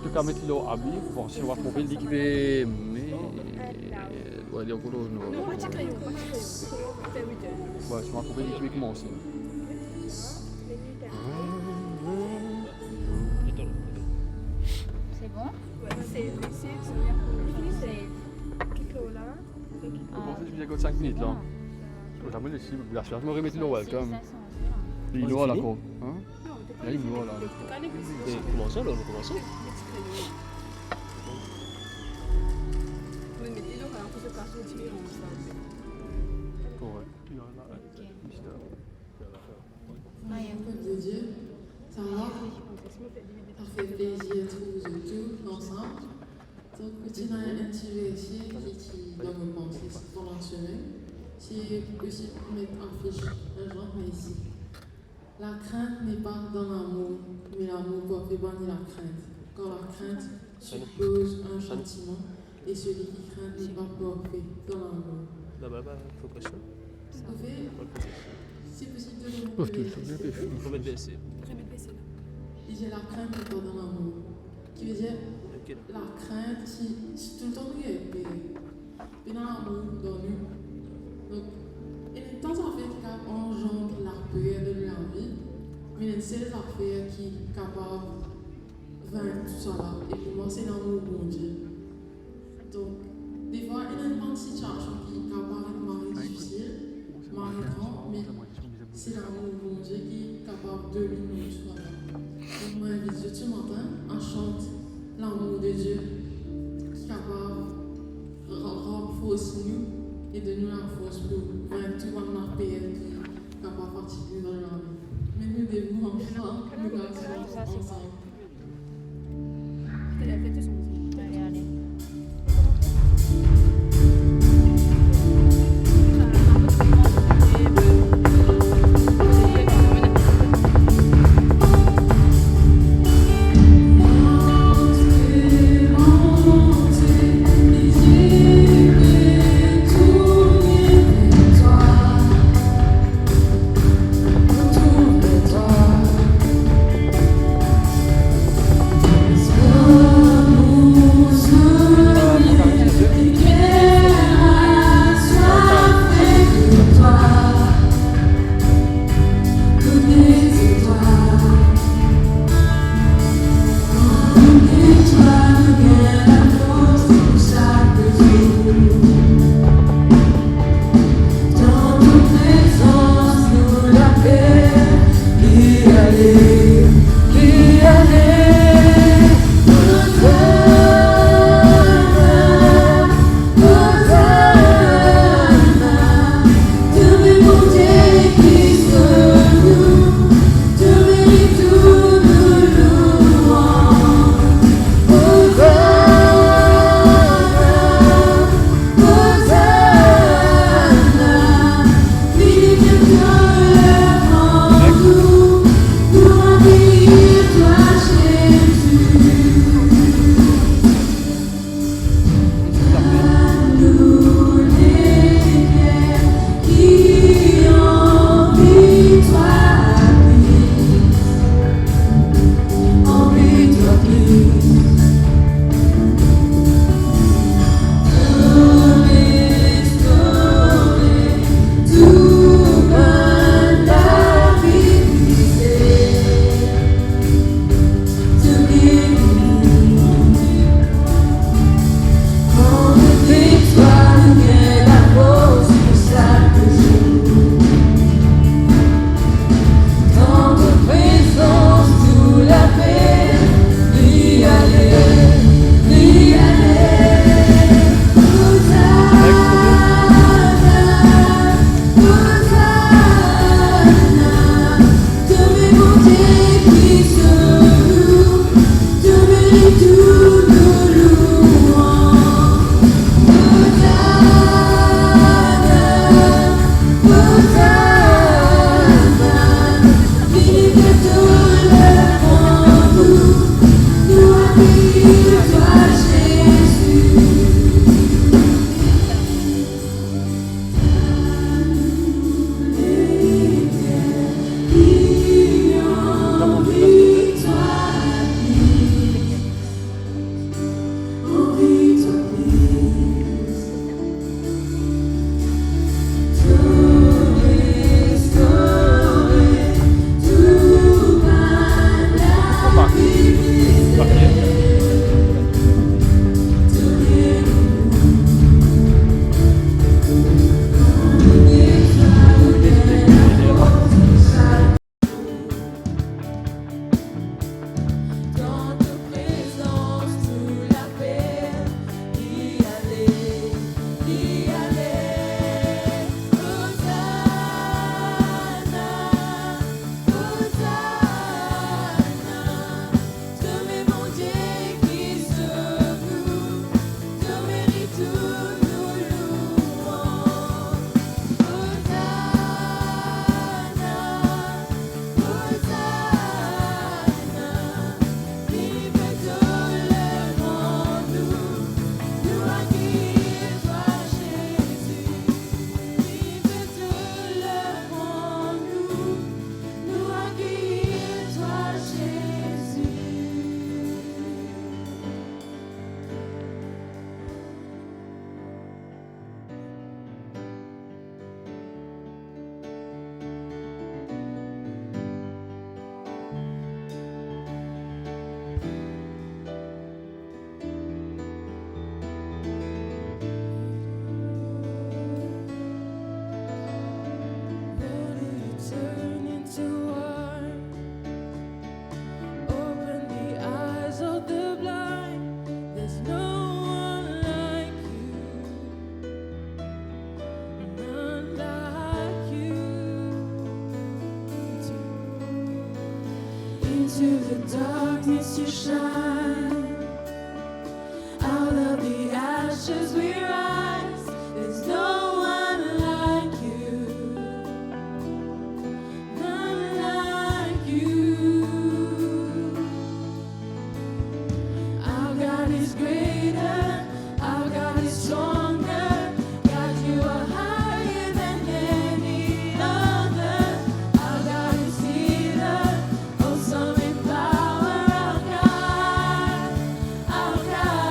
tout cas mettre l'eau à vie, voir si on va trouver l'équipé, mais ouais, il y a beaucoup d'eau. Non, pas de crayon, pas de crayon. Ouais, si on va trouver l'équipement aussi. C'est bon? Ouais, c'est ça veut dire qu'on utilise quelque chose là. Je pense que je vais 5 minutes là. Je vais ici, je vais me remettre l'eau, welcome. Il est là, quoi. Hein? Il est là. Comment ça, là? Comment ça? Oui, mais dis donc, alors, tout ce carton, tu mets en ça. Correct. Peuple de Dieu, ça va? Ça fait plaisir tous autour, ensemble. Donc, tu as un petit verset qui doit me penser pendant la semaine. C'est aussi pour mettre en fiche un genre, mais ici. La crainte n'est pas dans l'amour, mais l'amour peut faire bannir la crainte. Quand la crainte suppose un châtiment, et celui qui craint n'est pas parfait dans l'amour. Là-bas, il faut pression. Vous pouvez, si possible, de Oh, le tu le fais. Il faut mettre VSC. Il dit la crainte n'est pas dans l'amour. Qui veut dire, Ok, là. la crainte, si tout le temps nous est puis dans l'amour, dans nous. Donc, et de temps en fait, quand on engendre la peur de la vie, mais il y a une seule affaire qui est capable de vaincre tout ça là. Et pour moi, c'est l'amour bon Dieu. Donc, des fois, il y a une situation qui est capable de marrer difficile, marrer grand, mais c'est l'amour bon Dieu qui est capable de lui tout ça là. Donc, moi, j'invite Dieu ce matin à chanter l'amour de Dieu qui est capable de renforcer nous et de nous la force pour vaincre tout le monde qui est capable de participer dans la vie. Mais nous devons ensemble, nous garçons ensemble. Elle a fait son Allez, allez. L'amour Dans ta présence, toute la paix, y aller, Hosanna, Hosanna, te mets mon Dieu qui secoue, te mérite tous nous louons. Hosanna, Hosanna, vive tout le monde, nous accueillir toi Jésus. Vive tout le monde, nous accueillir toi Jésus. Turn into wine, open the eyes of the blind. There's no one like you, none like you. Into the darkness you shine, out of the ashes we rise. There's no one like you. None like you. Our God is greater, our God is stronger. God, you are higher than any other. Our God is healer, awesome in power. Our God,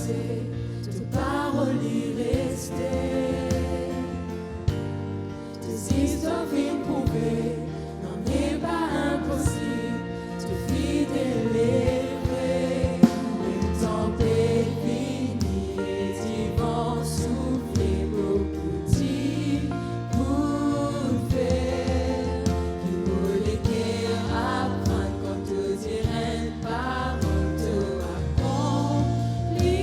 passé, tes paroles y restaient. Tes histoires viennent prouver, n'en est pas impossible, tu fidèle et vrai. Le temps est fini et tu vents souffler beaucoup d'îles pour faire. Qui vaut les guerres apprendre quand tu dirais une parole te accomplir.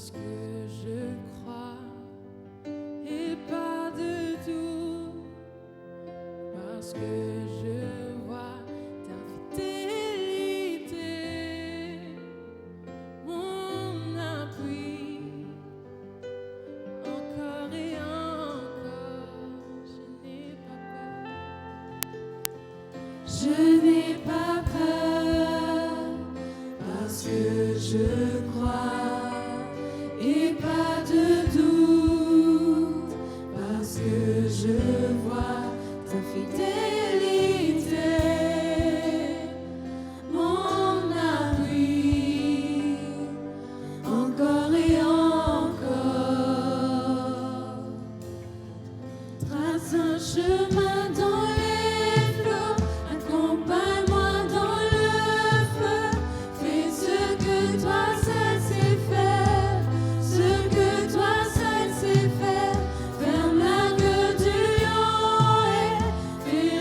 parce que je crois et pas de tout, parce que je vois ta fidélité, mon appui, encore et encore, je n'ai pas peur, parce que je crois et pas de doute, parce que je vois ta fidélité, mon appui, encore et encore. Trace un chemin dans les flots, accompagne-moi dans le feu, fais ce que toi seul sais faire, ce que toi seul sais faire. Ferme la gueule du lion et fais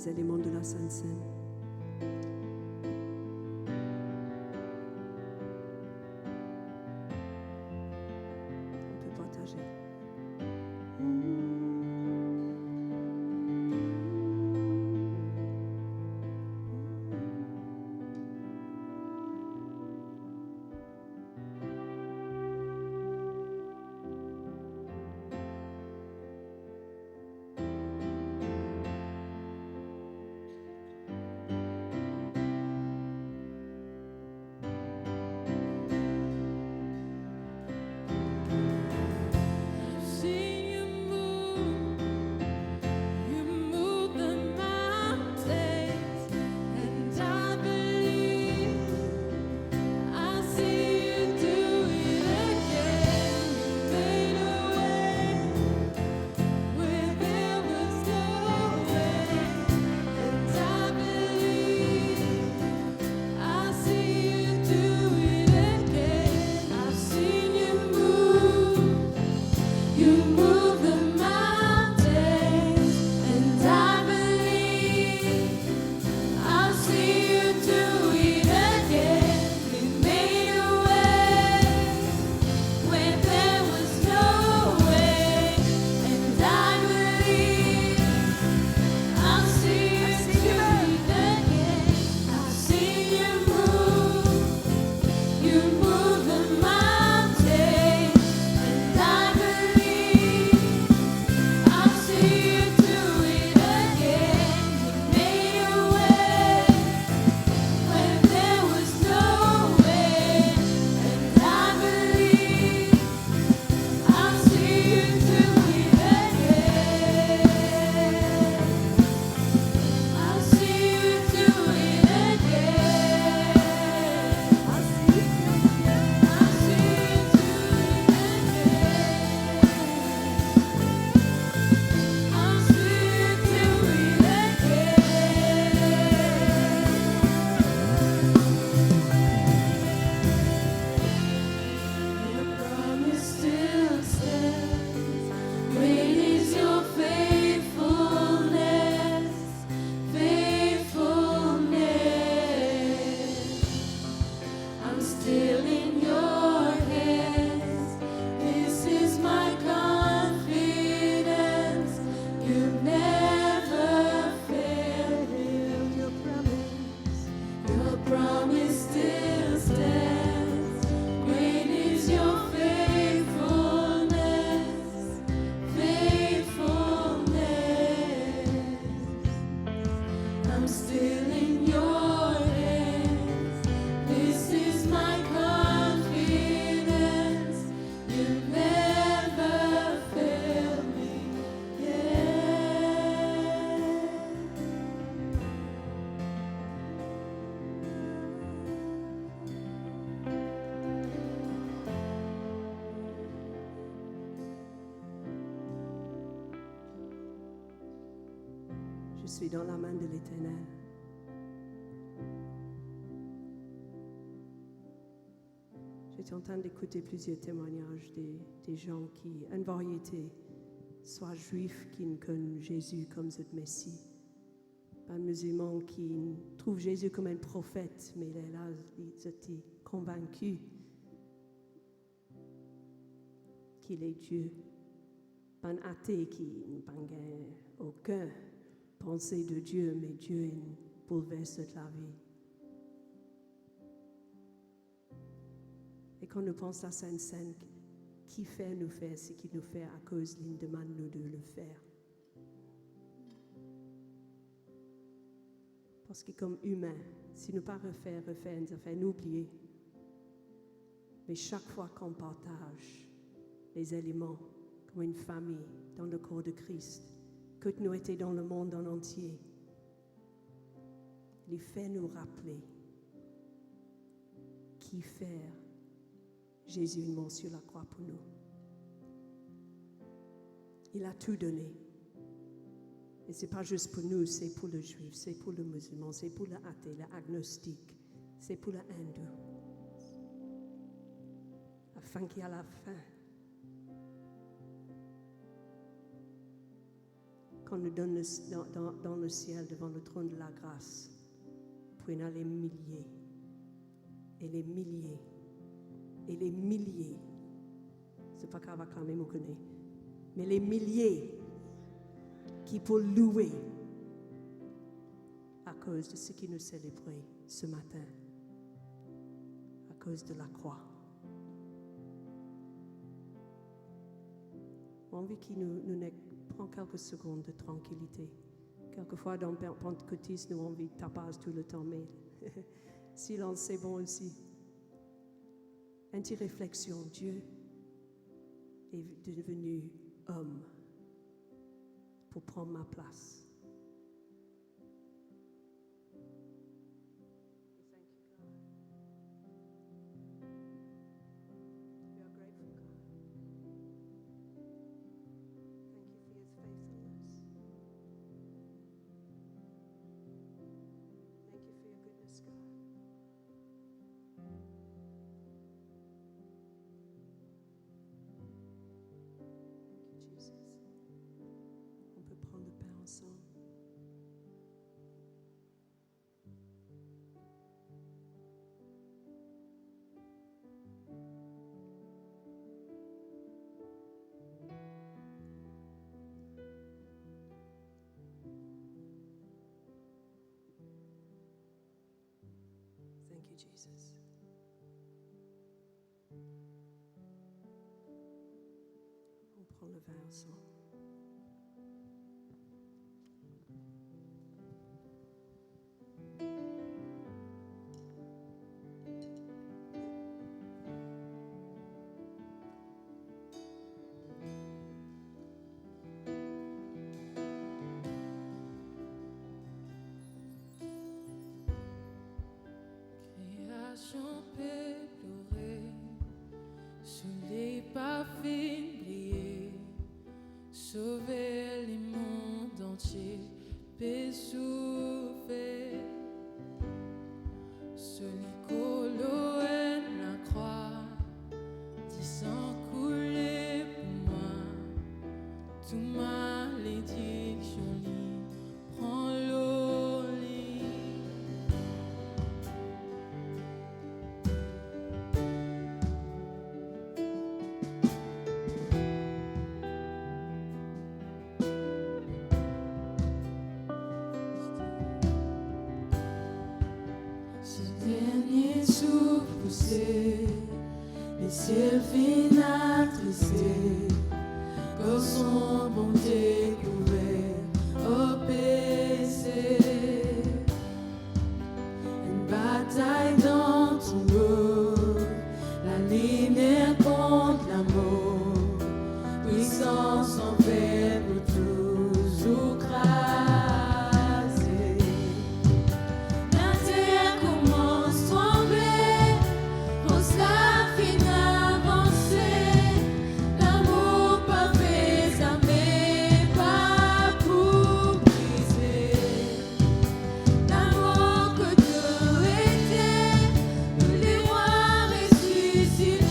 les éléments de la Sainte Seine. On peut partager. See you move the mountains, and I believe I see you do it again. You made a way where there was no way, and I believe I see you do it again. I've seen you move. You move the mountains, and I believe I'll see you do it again. You made a way where there was no way, and I believe I'll see you do it again. I've seen you move the mountains, and I believe I'll see you do it again. You made a way when there was no way, and I believe I'll see you do it again. I'll see you do it again. I'll see you do it again. I'll see you do it again. Your promise still stands. Great is your faithfulness, faithfulness. I'm still in your hands. This is my confidence. You've never failed. Your promise still stands. Great is your faithfulness, faithfulness. I'm still in your hands. This is my confidence. You never fail me yet. Je suis dans la main de l'Éternel. J'étais en train d'écouter plusieurs témoignages des gens qui, une variété, soit juifs qui ne connaissent Jésus comme ce Messie, pas musulmans qui trouvent Jésus comme un prophète, mais il est là, ils étaient convaincus qu'il est Dieu. Pas un athée qui n'a aucune pensée de Dieu, mais Dieu bouleverse toute la vie. Et quand nous pensons à Sainte Seine, qui fait nous faire ce qu'il nous fait à cause d'une demande nous de le faire. Parce que comme humain, si nous pas refaire, nous fait nous oublier. Mais chaque fois qu'on partage les éléments comme une famille dans le corps de Christ, que nous étions dans le monde en entier, il fait nous rappeler qui fait Jésus est mort sur la croix pour nous. Il a tout donné. Et ce n'est pas juste pour nous, c'est pour le juif, c'est pour le musulman, c'est pour le athée, l'agnostique, c'est pour le hindou. Afin qu'à la fin, qu'on nous donne dans le ciel devant le trône de la grâce. Puis il y en a les milliers, et les milliers, et les milliers. C'est pas qu'à acclamer, vous connaissez. Mais les milliers qui pour louer à cause de ce qui nous célébrait ce matin, à cause de la croix. J'ai envie qu'il nous prend quelques secondes de tranquillité. Quelquefois, dans Pentecôtiste, nous avons envie de taper tout le temps, mais silence, c'est bon aussi. Une petite réflexion, Dieu est devenu homme pour prendre ma place. On peut prendre le pain ensemble. Thank you, Jesus. On prend le vin ensemble. Création peut pleurer, sous les parfums briller, sauver les mondes entiers, peut souffrir. Celui colo et la croix, disant couler pour moi, tout malédiction lit, prends l'eau lit. Ce dernier souffle poussé, les ciels finissent attristés, quand son bonté couvert oppressé. Une bataille dans ton dos, la lumière contre l'amour, puissance en fait pour toujours craser. La terre commence à trembler, pense la fin avancée. L'amour parfait, ça m'est pas pour briser. L'amour que Dieu était, nous les rois ressuscités.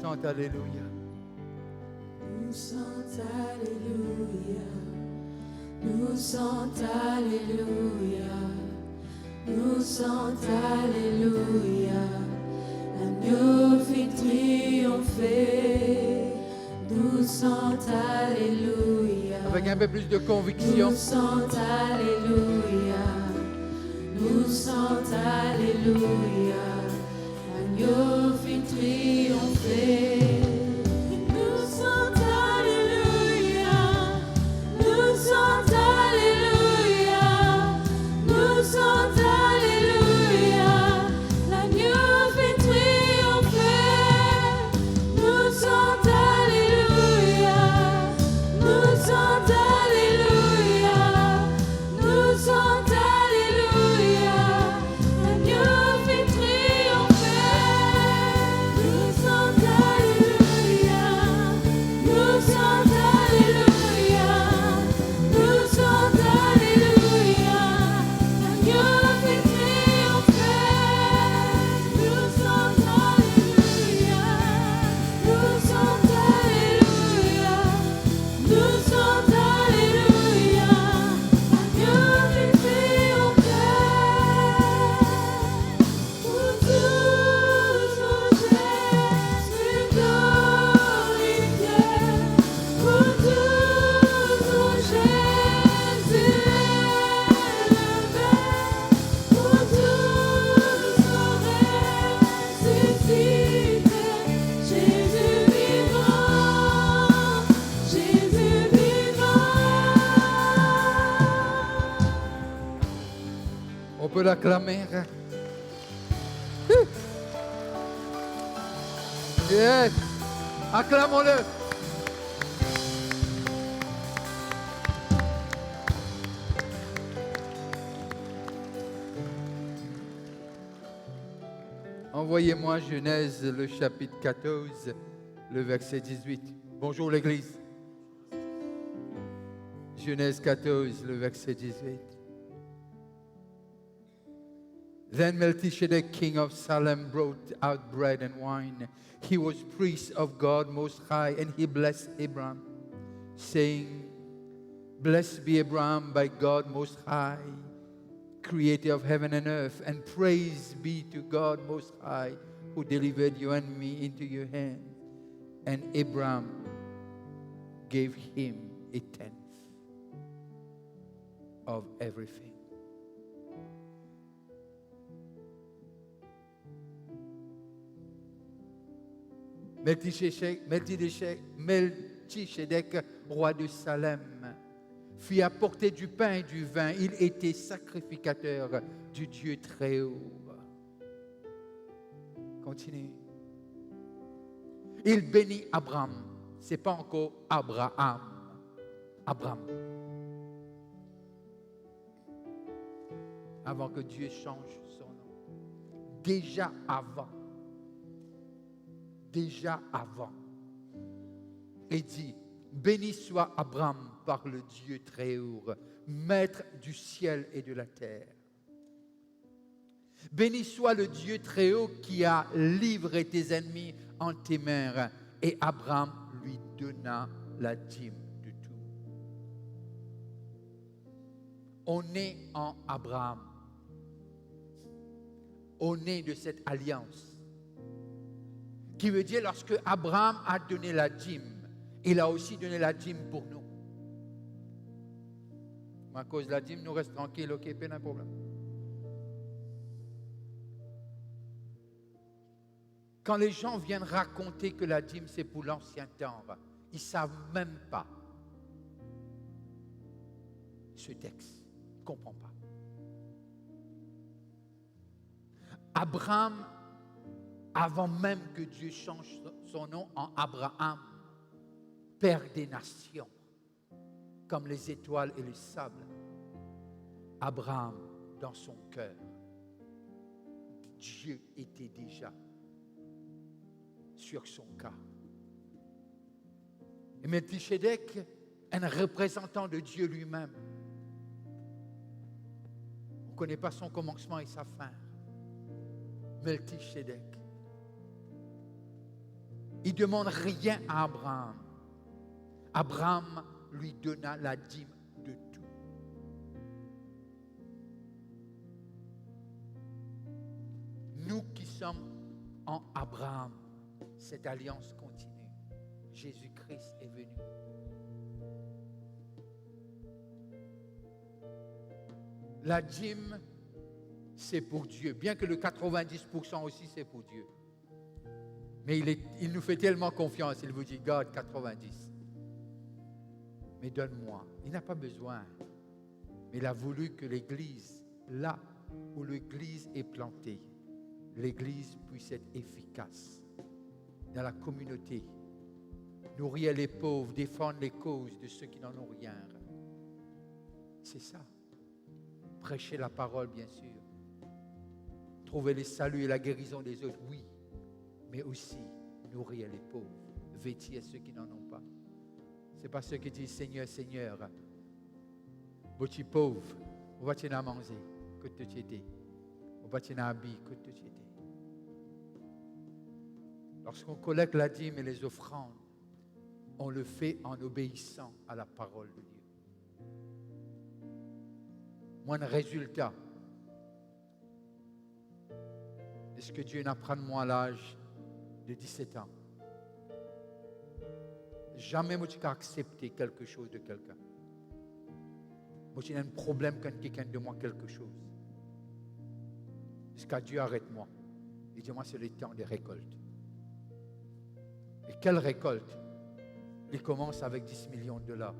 chante Alléluia. Nous chante Alléluia. Nous chante Alléluia. Nous chante Alléluia. L'agneau fit triompher. Nous chante Alléluia. Avec un peu plus de conviction. Nous chante Alléluia. Nous chante Alléluia. L'agneau fit triompher. Nous chante Alléluia. Nous chante Alléluia. Nous chante Alléluia. L'agneau fit triompher. Nous chante Alléluia. Nous chante Alléluia. Nous chante Alléluia. L'agneau fit triompher. Nous chante Alléluia. Nous chante Alléluia. Nous chante Alléluia. L'agneau fit triompher. Nous chante Alléluia. Nous chante Alléluia. Nous chante Alléluia. L'agneau fit triompher. Pour toujours Jésus glorifié. Pour toujours Jésus élevé. Pour toujours ressuscité. Jésus vivant. Jésus vivant. On peut l'acclamer. Yes. Acclamons-le. Envoyez-moi Genèse, le chapitre 14, le verset 18. Bonjour l'Église. Genèse 14, le verset 18. Then Melchizedek, king of Salem, brought out bread and wine. He was priest of God Most High, and he blessed Abraham, saying, Blessed be Abraham by God Most High, creator of heaven and earth, and praise be to God Most High, who delivered you and me into your hand. And Abraham gave him a tenth of everything. Melchizedek, roi de Salem, fit apporter du pain et du vin. Il était sacrificateur du Dieu très haut. Continue. Il bénit Abraham. Ce n'est pas encore Abraham. Abraham. Avant que Dieu change son nom. Déjà avant. Et dit, béni soit Abraham par le Dieu très haut, maître du ciel et de la terre. Béni soit le Dieu très haut qui a livré tes ennemis en tes mains. Et Abraham lui donna la dîme de tout. On est en Abraham. On est de cette alliance. Qui veut dire, lorsque Abraham a donné la dîme, il a aussi donné la dîme pour nous. À cause de la dîme, nous restons tranquilles, ok, pas de problème. Quand les gens viennent raconter que la dîme, c'est pour l'ancien temps, ils ne savent même pas ce texte. Ils ne comprennent pas. Abraham, avant même que Dieu change son nom en Abraham, Père des nations, comme les étoiles et le sable, Abraham, dans son cœur, Dieu était déjà sur son cas. Et Melchizedek, un représentant de Dieu lui-même, on ne connaît pas son commencement et sa fin. Melchizedek. Il ne demande rien à Abraham. Abraham lui donna la dîme de tout. Nous qui sommes en Abraham, cette alliance continue. Jésus-Christ est venu. La dîme, c'est pour Dieu. Bien que le 90% aussi, c'est pour Dieu. Mais il nous fait tellement confiance. Il vous dit, garde 90. Mais donne-moi. Il n'a pas besoin. Mais il a voulu que l'Église, là où l'Église est plantée, l'Église puisse être efficace dans la communauté. Nourrir les pauvres, défendre les causes de ceux qui n'en ont rien. C'est ça. Prêcher la parole, bien sûr. Trouver le salut et la guérison des autres, oui. Mais aussi nourrir les pauvres, vêtir ceux qui n'en ont pas. Ce n'est pas ceux qui disent Seigneur, Seigneur. Vous êtes pauvre, vous êtes à manger, que tu étais. Vous êtes à habiller, que tu étais. Lorsqu'on collecte la dîme et les offrandes, on le fait en obéissant à la parole de Dieu. Moi, un résultat de ce que Dieu n'apprend de moi à l'âge de 17 ans. Jamais moi, je n'ai accepté quelque chose de quelqu'un. Moi, j'ai un problème quand quelqu'un de moi quelque chose. Jusqu'à Dieu arrête-moi. Il dit, moi, c'est le temps des récoltes. Et quelle récolte? Il commence avec 10 millions de dollars.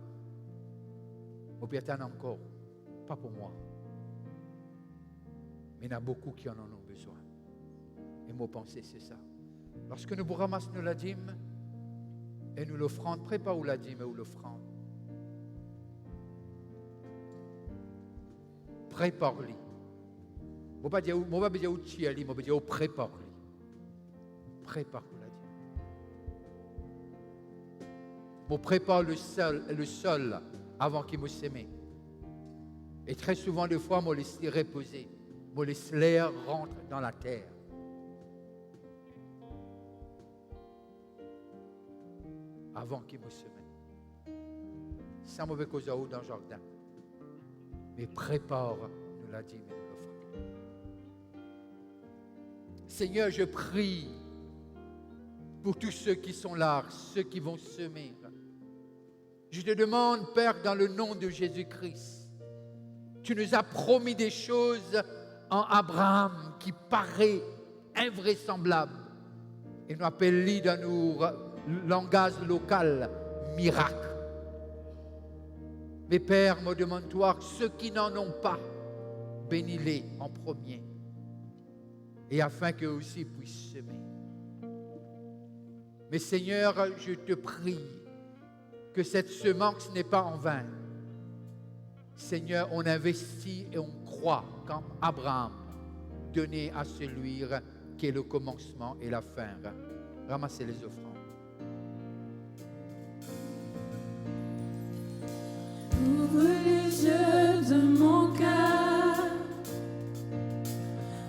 Au Pétan encore, pas pour moi. Mais il y en a beaucoup qui en ont besoin. Et mon pensée, c'est ça. Lorsque nous ramassons la dîme et nous l'offrande, prépare où la dîme et où l'offrande. Prépare-les. Je ne vais pas dire où tu es, je vais dire où prépare-les. Prépare-les. Je prépare le sol avant qu'il me sème. Et très souvent, des fois, je laisse reposer. Je laisse l'air rentrer dans la terre. Avant qu'il me sème. Sans mauvais cause dans le jardin. Mais prépare, nous l'a dit, mais nous l'offrons. Seigneur, je prie pour tous ceux qui sont là, ceux qui vont semer. Je te demande, Père, dans le nom de Jésus-Christ, tu nous as promis des choses en Abraham qui paraît invraisemblable. Et nous appelons dans nos langages locaux miracle. Mais Père, me demande-toi, ceux qui n'en ont pas, bénis-les en premier. Et afin qu'eux aussi puissent semer. Mais Seigneur, je te prie que cette semence n'est pas en vain. Seigneur, on investit et on croit comme Abraham, donner à celui qui est le commencement et la fin. Ramassez les offrandes. Ouvre les yeux de mon cœur.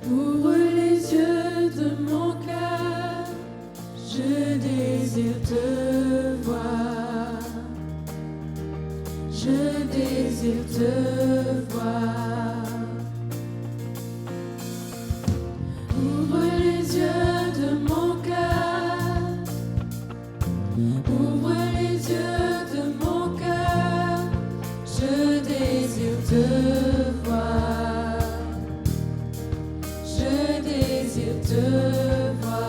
Ouvre les yeux de mon cœur. Je désire te voir. Je désire te voir. Ouvre les yeux de mon cœur. Ouvre les yeux de mon cœur. Je désire te voir. Je désire te voir.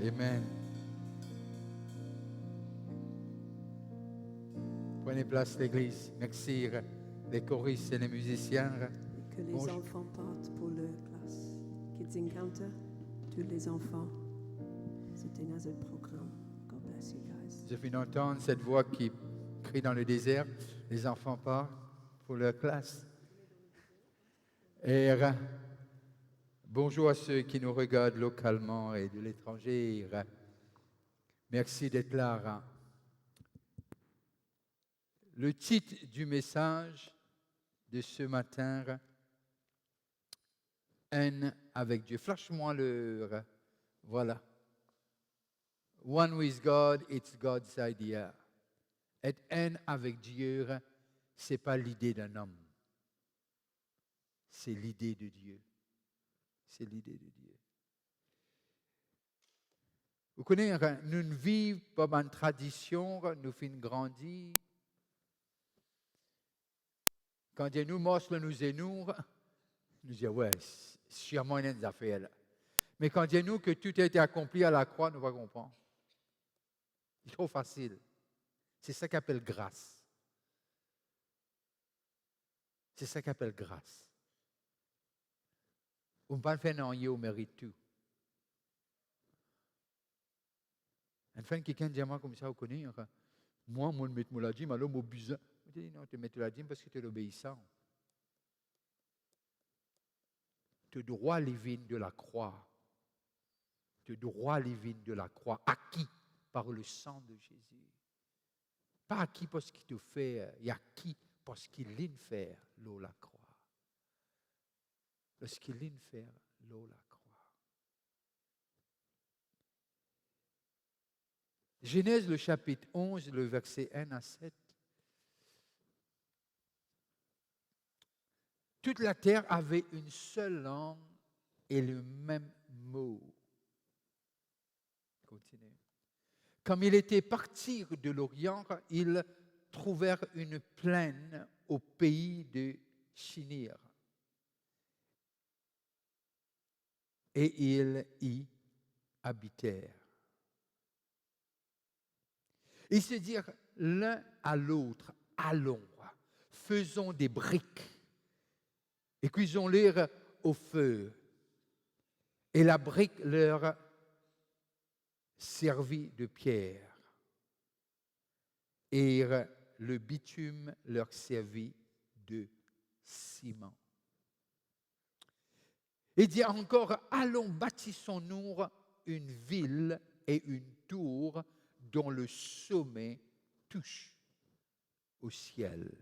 Amen. Prenez place, l'Église. Merci, les choristes et les musiciens. Et que les Bonjour. enfants partent pour leur classe. Kids Encounter, tous les enfants. C'était notre programme. God bless you guys. Je viens d'entendre cette voix qui crie dans le désert. Les enfants partent pour leur classe. Et bonjour à ceux qui nous regardent localement et de l'étranger. Merci d'être là. Le titre du message de ce matin, Haine avec Dieu. Flash-moi le. Voilà. One with God, it's God's idea. Être haine avec Dieu, ce n'est pas l'idée d'un homme. C'est l'idée de Dieu. C'est l'idée de Dieu. Vous connaissez, nous ne vivons pas en tradition, nous finissons grandir. Quand Dieu nous montre, nous énoure, nous disons, ouais, sûrement il y a des affaires là. Mais quand Dieu nous que tout a été accompli à la croix, nous ne comprenons. C'est trop facile. C'est ça qu'on appelle grâce. C'est ça qu'on appelle grâce. On ne peut pas faire non, on mérite tout. Enfin, quelqu'un dit à moi comme ça, vous connaissez, moi, je mets la dîme, alors je suis bizarre. Je dis non, tu mets la dîme parce que tu es obéissant. Tu droit divin de la croix. Tu droit divin de la croix, acquis par le sang de Jésus. Pas acquis parce qu'il te fait, il acquis parce qu'il vient faire l'eau la croix. Parce qu'il vient faire l'eau la croix. Genèse le chapitre 11, le verset 1 à 7. Toute la terre avait une seule langue et le même mot. Continuez. Comme il était parti de l'Orient, ils trouvèrent une plaine au pays de Shinir. Et ils y habitèrent. Ils se dirent l'un à l'autre, allons, faisons des briques et cuisons-les au feu. Et la brique leur servit de pierre et le bitume leur servit de ciment. Il dit encore, allons, bâtissons-nous une ville et une tour dont le sommet touche au ciel.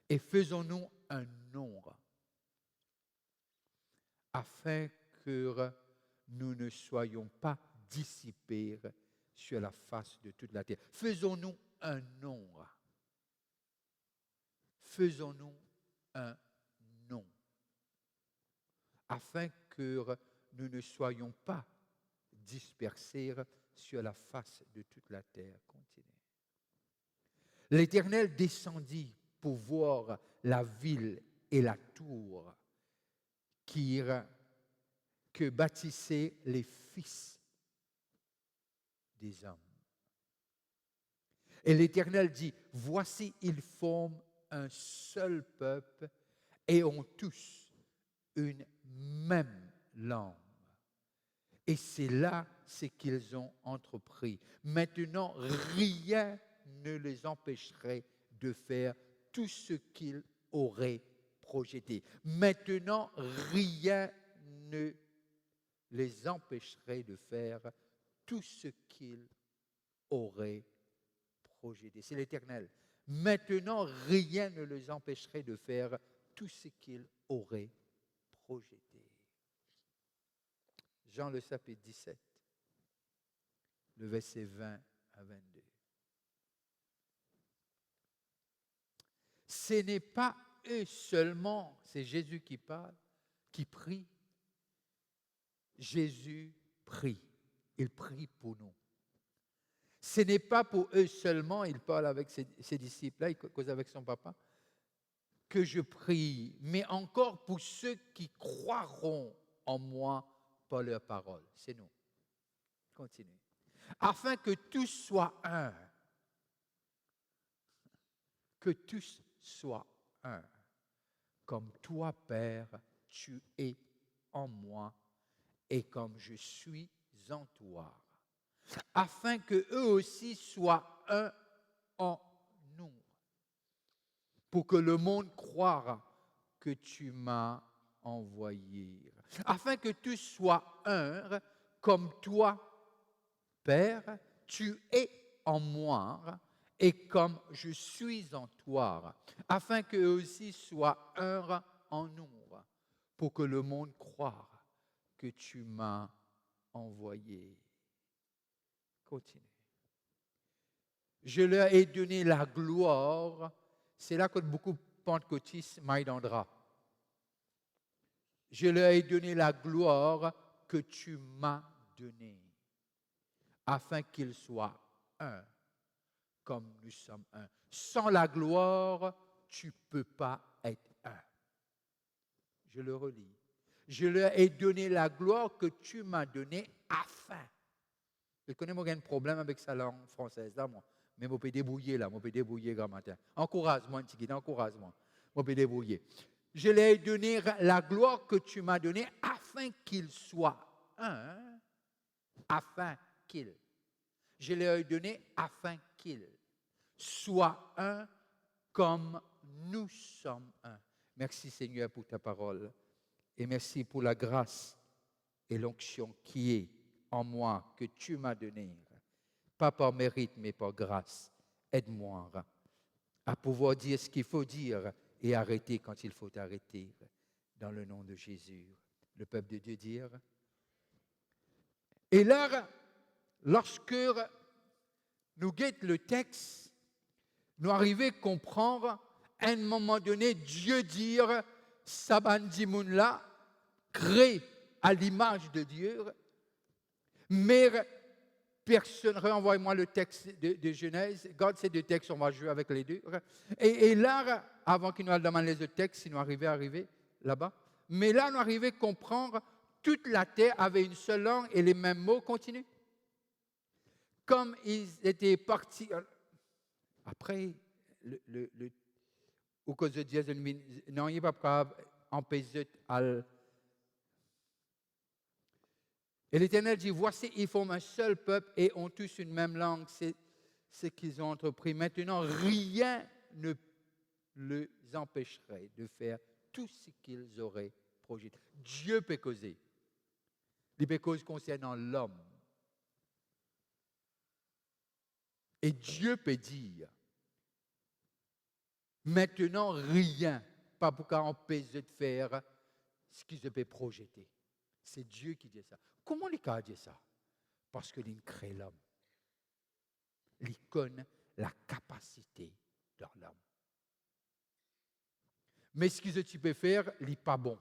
Et faisons-nous un nombre, afin que nous ne soyons pas dissipés sur la face de toute la terre. Faisons-nous un nombre. Faisons-nous un nom, afin que nous ne soyons pas dispersés sur la face de toute la terre. Continuez. L'Éternel descendit pour voir la ville et la tour que bâtissaient les fils des hommes. Et l'Éternel dit, voici, ils forment un seul peuple et ont tous une même langue. Et c'est là ce qu'ils ont entrepris. Maintenant, rien ne les empêcherait de faire tout ce qu'ils auraient projeté. Maintenant, rien ne les empêcherait de faire tout ce qu'ils auraient projeté. C'est l'Éternel. Maintenant, rien ne les empêcherait de faire tout ce qu'ils auraient projeté. Jean le chapitre 17, le verset 20 à 22. Ce n'est pas eux seulement, c'est Jésus qui parle, qui prie. Jésus prie. Il prie pour nous. Ce n'est pas pour eux seulement, il parle avec ses disciples-là, il cause avec son papa, que je prie, mais encore pour ceux qui croiront en moi par leur parole. C'est nous. Continue. Afin que tous soient un. Que tous soient un. Comme toi, Père, tu es en moi et comme je suis en toi. Afin que eux aussi soient un en nous. Pour que le monde croie que tu m'as envoyé. Afin que tous soient un, comme toi, Père, tu es en moi et comme je suis en toi, afin qu'eux aussi soient un en nous, pour que le monde croie que tu m'as envoyé. Continue. Je leur ai donné la gloire. C'est là que beaucoup de pentecôtistes m'aidendra. Je leur ai donné la gloire que tu m'as donnée, afin qu'ils soient un, comme nous sommes un. Sans la gloire, tu ne peux pas être un. Je le relis. Je leur ai donné la gloire que tu m'as donnée afin. Je connais moi, j'ai un problème avec sa langue française, là, moi. Mais je peux débrouiller, là. Je peux débrouiller grand matin. Encourage-moi, un petit guide, encourage-moi. Je peux débrouiller. Je leur ai donné la gloire que tu m'as donnée afin qu'ils soient un. Afin qu'ils. Je leur ai donné afin qu'ils soient un comme nous sommes un. Merci Seigneur pour ta parole et merci pour la grâce et l'onction qui est en moi que tu m'as donnée. Pas par mérite mais par grâce. Aide-moi à pouvoir dire ce qu'il faut dire et arrêter quand il faut arrêter. Dans le nom de Jésus. Le peuple de Dieu dire. Et là, lorsque nous guettons le texte, nous arrivons à comprendre, à un moment donné, Dieu dire, Sabandimoun-là, créé à l'image de Dieu, mais personne, renvoie-moi le texte de Genèse, garde ces deux textes, on va jouer avec les deux. Et là, avant qu'il nous demande les autres textes, si nous arrivons là-bas, mais là, nous arrivons à comprendre, toute la terre avait une seule langue et les mêmes mots continuent. Comme ils étaient partis, après, au cause de Dieu, non, il n'est pas capable d'empêcher à. Et l'Éternel dit, voici, ils forment un seul peuple et ont tous une même langue. C'est ce qu'ils ont entrepris. Maintenant, rien ne les empêcherait de faire tout ce qu'ils auraient projeté. Dieu peut causer. Il peut causer concernant l'homme. Et Dieu peut dire, maintenant, rien, pas pour empêcher de faire ce qu'ils peuvent projeter. C'est Dieu qui dit ça. Comment il a dit ça? Parce qu'il crée l'homme. Il connaît la capacité de l'homme. Mais ce que tu peux faire, il n'est pas bon.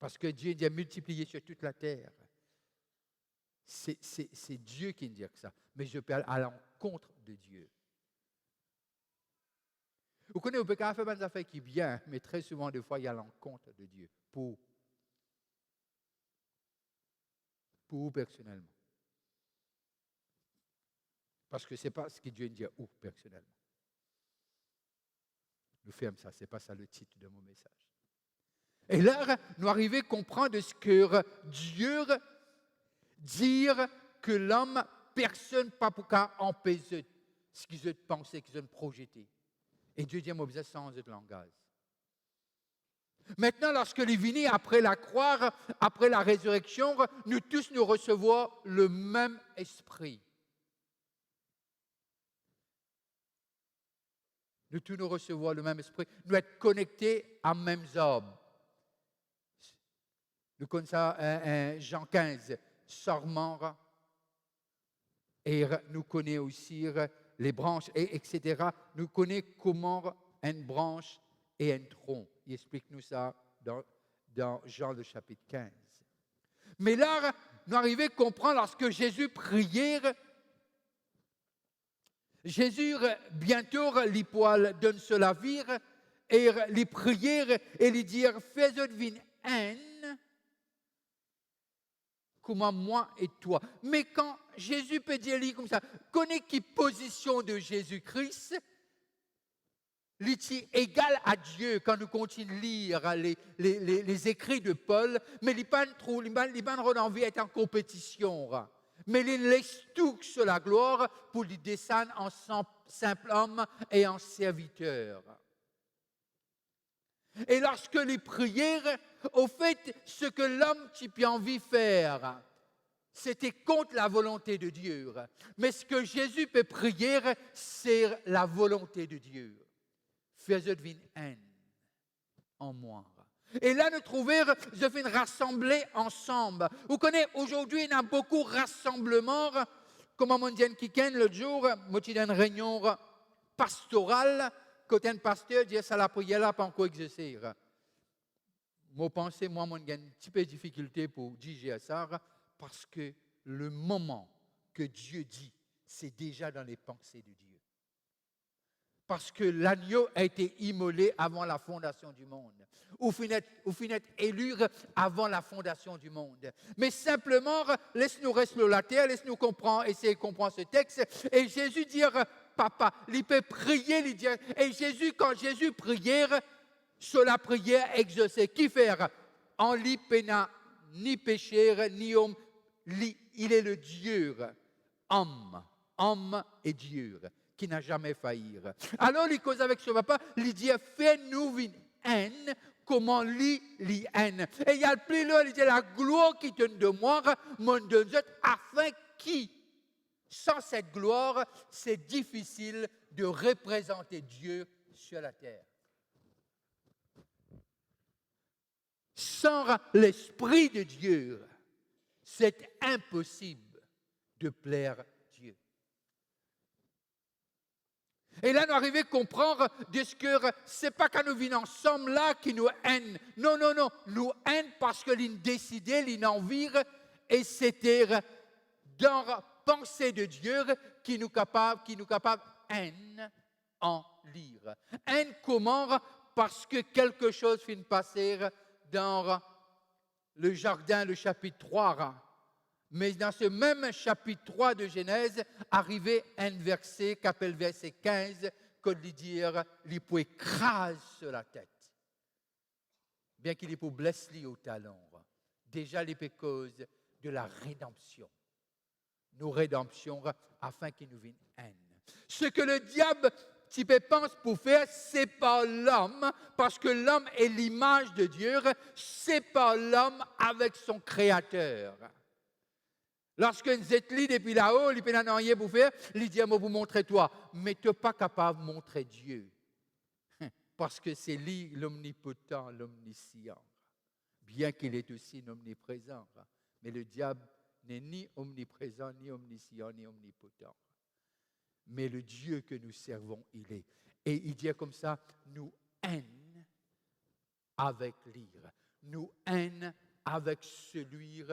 Parce que Dieu a multiplié sur toute la terre. C'est Dieu qui dit ça. Mais je peux aller à l'encontre de Dieu. Vous connaissez, on peut faire des affaires qui sont bien, mais très souvent, des fois, il y a l'encontre de Dieu. Pour vous personnellement. Parce que ce n'est pas ce que Dieu dit ou personnellement. Nous faisons ça, ce n'est pas ça le titre de mon message. Et là, nous arrivons à comprendre ce que Dieu dit que l'homme, personne pas pour empêcher ce qu'ils ont pensé, qu'ils ont projeté. Et Dieu dit, moi, vous êtes sans de langage. Maintenant, lorsque les vini après la croix, après la résurrection, nous tous nous recevons le même esprit. Nous tous nous recevons le même esprit. Nous sommes connectés à même hommes. Nous connaissons ça, Jean 15, Sormant, et nous connaissons aussi les branches, etc. Nous connaissons comment une branche et un tronc. Il explique-nous ça dans Jean le chapitre 15. Mais là, nous arrivons à comprendre lorsque Jésus priait, Jésus bientôt les poils donne se la vire et les prières et les dire fais-en une haine comment moi et toi. Mais quand Jésus peut dire lui comme ça, connais qui position de Jésus-Christ, est égal à Dieu quand nous continuons à lire les écrits de Paul, mais il n'a pas envie d'être en compétition. Mais il laisse tout sur la gloire pour lui descendre en simple homme et en serviteur. Et lorsque les prières, au fait, ce que l'homme qui a envie de faire, c'était contre la volonté de Dieu. Mais ce que Jésus peut prier, c'est la volonté de Dieu. Fais-le devine haine en moi. Et là, nous trouvons, je viens rassembler ensemble. Vous connaissez, aujourd'hui, il y a beaucoup de rassemblements. Comme on dit l'autre jour, moi, j'ai une réunion pastorale. Quand un pasteur dit ça, la prière là, pas encore exercer. Moi, pensez, moi, j'ai une petite peu de difficulté pour dire ça, parce que le moment que Dieu dit, c'est déjà dans les pensées de Dieu. Parce que l'agneau a été immolé avant la fondation du monde. Ou finit élu avant la fondation du monde. Mais simplement, laisse-nous rester sur la terre, laisse-nous comprendre, essayer de comprendre ce texte. Et Jésus dit, papa, il peut prier, il dit, et Jésus, quand Jésus priait, sur la prière exaucée, qui faire? En lui pénat ni péché, ni homme, il est le Dieu, homme et Dieu, qui n'a jamais failli. Alors, il cause avec ce papa, il dit, fais-nous une haine, comment lui haine. Et il y a le plus là, il dit, la gloire qui donne de moi, mon Dieu, afin qui, sans cette gloire, c'est difficile de représenter Dieu sur la terre. Sans l'Esprit de Dieu, c'est impossible de plaire Dieu. Et là, nous arrivons à comprendre de ce que ce n'est pas quand nous venons ensemble là qui nous haine. Non, nous haine parce que nous décidons, nous envie, et c'était dans la pensée de Dieu qui nous capable haine en lire. Haine comment? Parce que quelque chose finit de passer dans le jardin, le chapitre 3. Mais dans ce même chapitre 3 de Genèse, arrivé un verset qu'appelle verset 15, que lui dire, il peut écraser sur la tête. Bien qu'il est pour blesser au talon. Déjà, il peut cause de la rédemption. Nos rédemptions, afin qu'il nous vienne haine. Ce que le diable, tu pense pour faire, c'est pas l'homme, parce que l'homme est l'image de Dieu, c'est pas l'homme avec son créateur. Lorsque nous êtes là depuis là-haut, il n'y a rien pour faire, il dit, moi, vous montrez toi, mais tu n'es pas capable de montrer Dieu. Parce que c'est lui l'omnipotent, l'omniscient. Bien qu'il est aussi omniprésent. Mais le diable n'est ni omniprésent, ni omniscient, ni omnipotent. Mais le Dieu que nous servons, il est. Et il dit comme ça, nous haine avec l'ire. Nous haine avec celui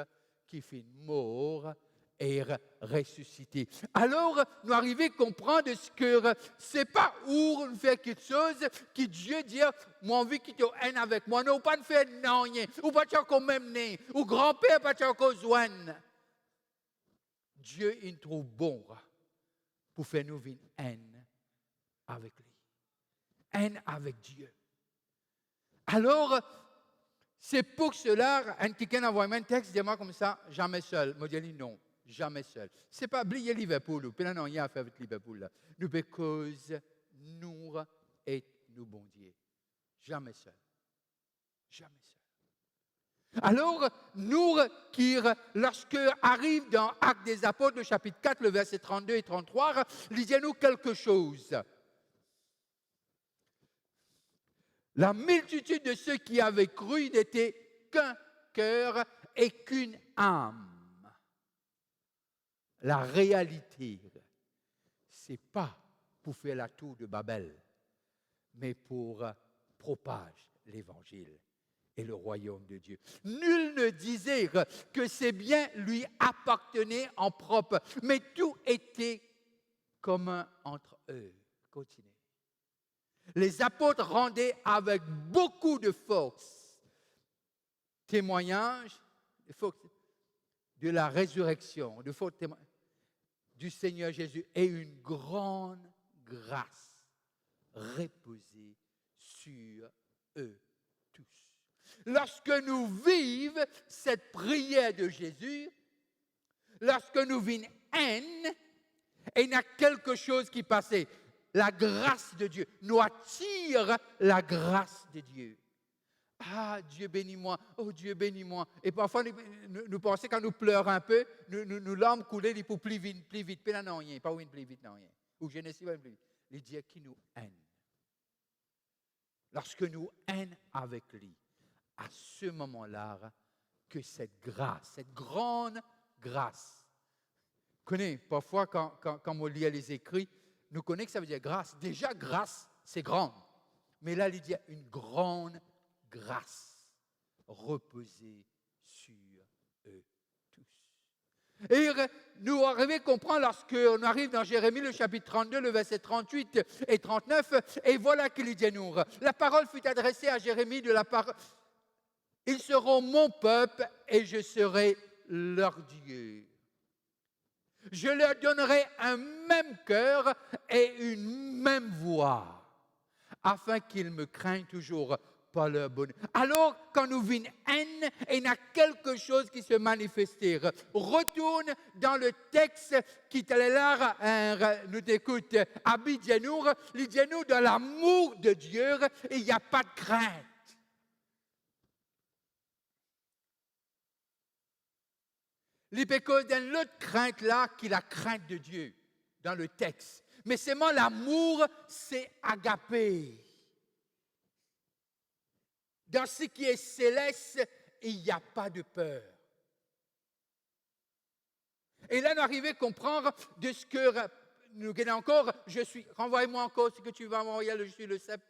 qui fait mort et ressuscité. Alors, nous arrivons à comprendre ce que c'est pas où on fait quelque chose que Dieu dit, moi envie qu'il te haine avec moi. Non, pas de faire rien. Ou pas encore même né. Ou grand-père pas encore joindre. Dieu, il trouve bon pour faire nous une haine avec lui. Haine avec Dieu. Alors, c'est pour cela, un petit envoie un texte, dis-moi comme ça, jamais seul. Moi, je dis non, jamais seul. C'est pas oublier Liverpool, puis là, non, il y a à faire avec Liverpool. Nous, parce nous et nous, bon Dieu. Jamais seul. Jamais seul. Alors, nous, qui, lorsque arrive dans Actes des Apôtres, le chapitre 4, le verset 32 et 33, lisez-nous quelque chose. La multitude de ceux qui avaient cru n'était qu'un cœur et qu'une âme. La réalité, ce n'est pas pour faire la tour de Babel, mais pour propager l'Évangile et le royaume de Dieu. Nul ne disait que ces biens lui appartenaient en propre, mais tout était commun entre eux. Continuez. Les apôtres rendaient avec beaucoup de force témoignage de la résurrection, de faux témoins du Seigneur Jésus et une grande grâce reposée sur eux tous. Lorsque nous vivons cette prière de Jésus, lorsque nous vivons haine, et il y a quelque chose qui passait, la grâce de Dieu nous attire la grâce de Dieu. Ah, Dieu bénis-moi, oh Dieu bénis-moi. Et parfois, nous pensons quand nous pleurons un peu, nous l'âme couler, il faut plus vite, pas non rien, pas oui, plus vite, non rien. Ou je ne sais pas plus vite. Les dieux qui nous haine. Lorsque nous haine avec lui, à ce moment-là, que cette grâce, cette grande grâce, connaît, parfois quand on lit les écrits, nous connaissons que ça veut dire grâce. Déjà, grâce, c'est grande. Mais là, il dit une grande grâce reposée sur eux tous. Et nous arrivons à comprendre lorsqu'on arrive dans Jérémie, le chapitre 32, le verset 38 et 39, et voilà qu'il dit à nous, la parole fut adressée à Jérémie de la part, ils seront mon peuple et je serai leur Dieu. Je leur donnerai un même cœur et une même voix, afin qu'ils me craignent toujours par leur bonheur. Alors, quand nous vivons haine, et il y a quelque chose qui se manifester, retourne dans le texte qui est là, nous écoute, Abidjanour, il dit nous, dans l'amour de Dieu, il n'y a pas de crainte. Il peut cause d'une autre crainte là, qui est la crainte de Dieu, dans le texte. Mais seulement l'amour, c'est agapé. Dans ce qui est céleste, il n'y a pas de peur. Et là, nous arrivons à comprendre de ce que nous gagnons encore. Renvoie-moi encore ce que tu vas m'envoyer, je suis le sceptre.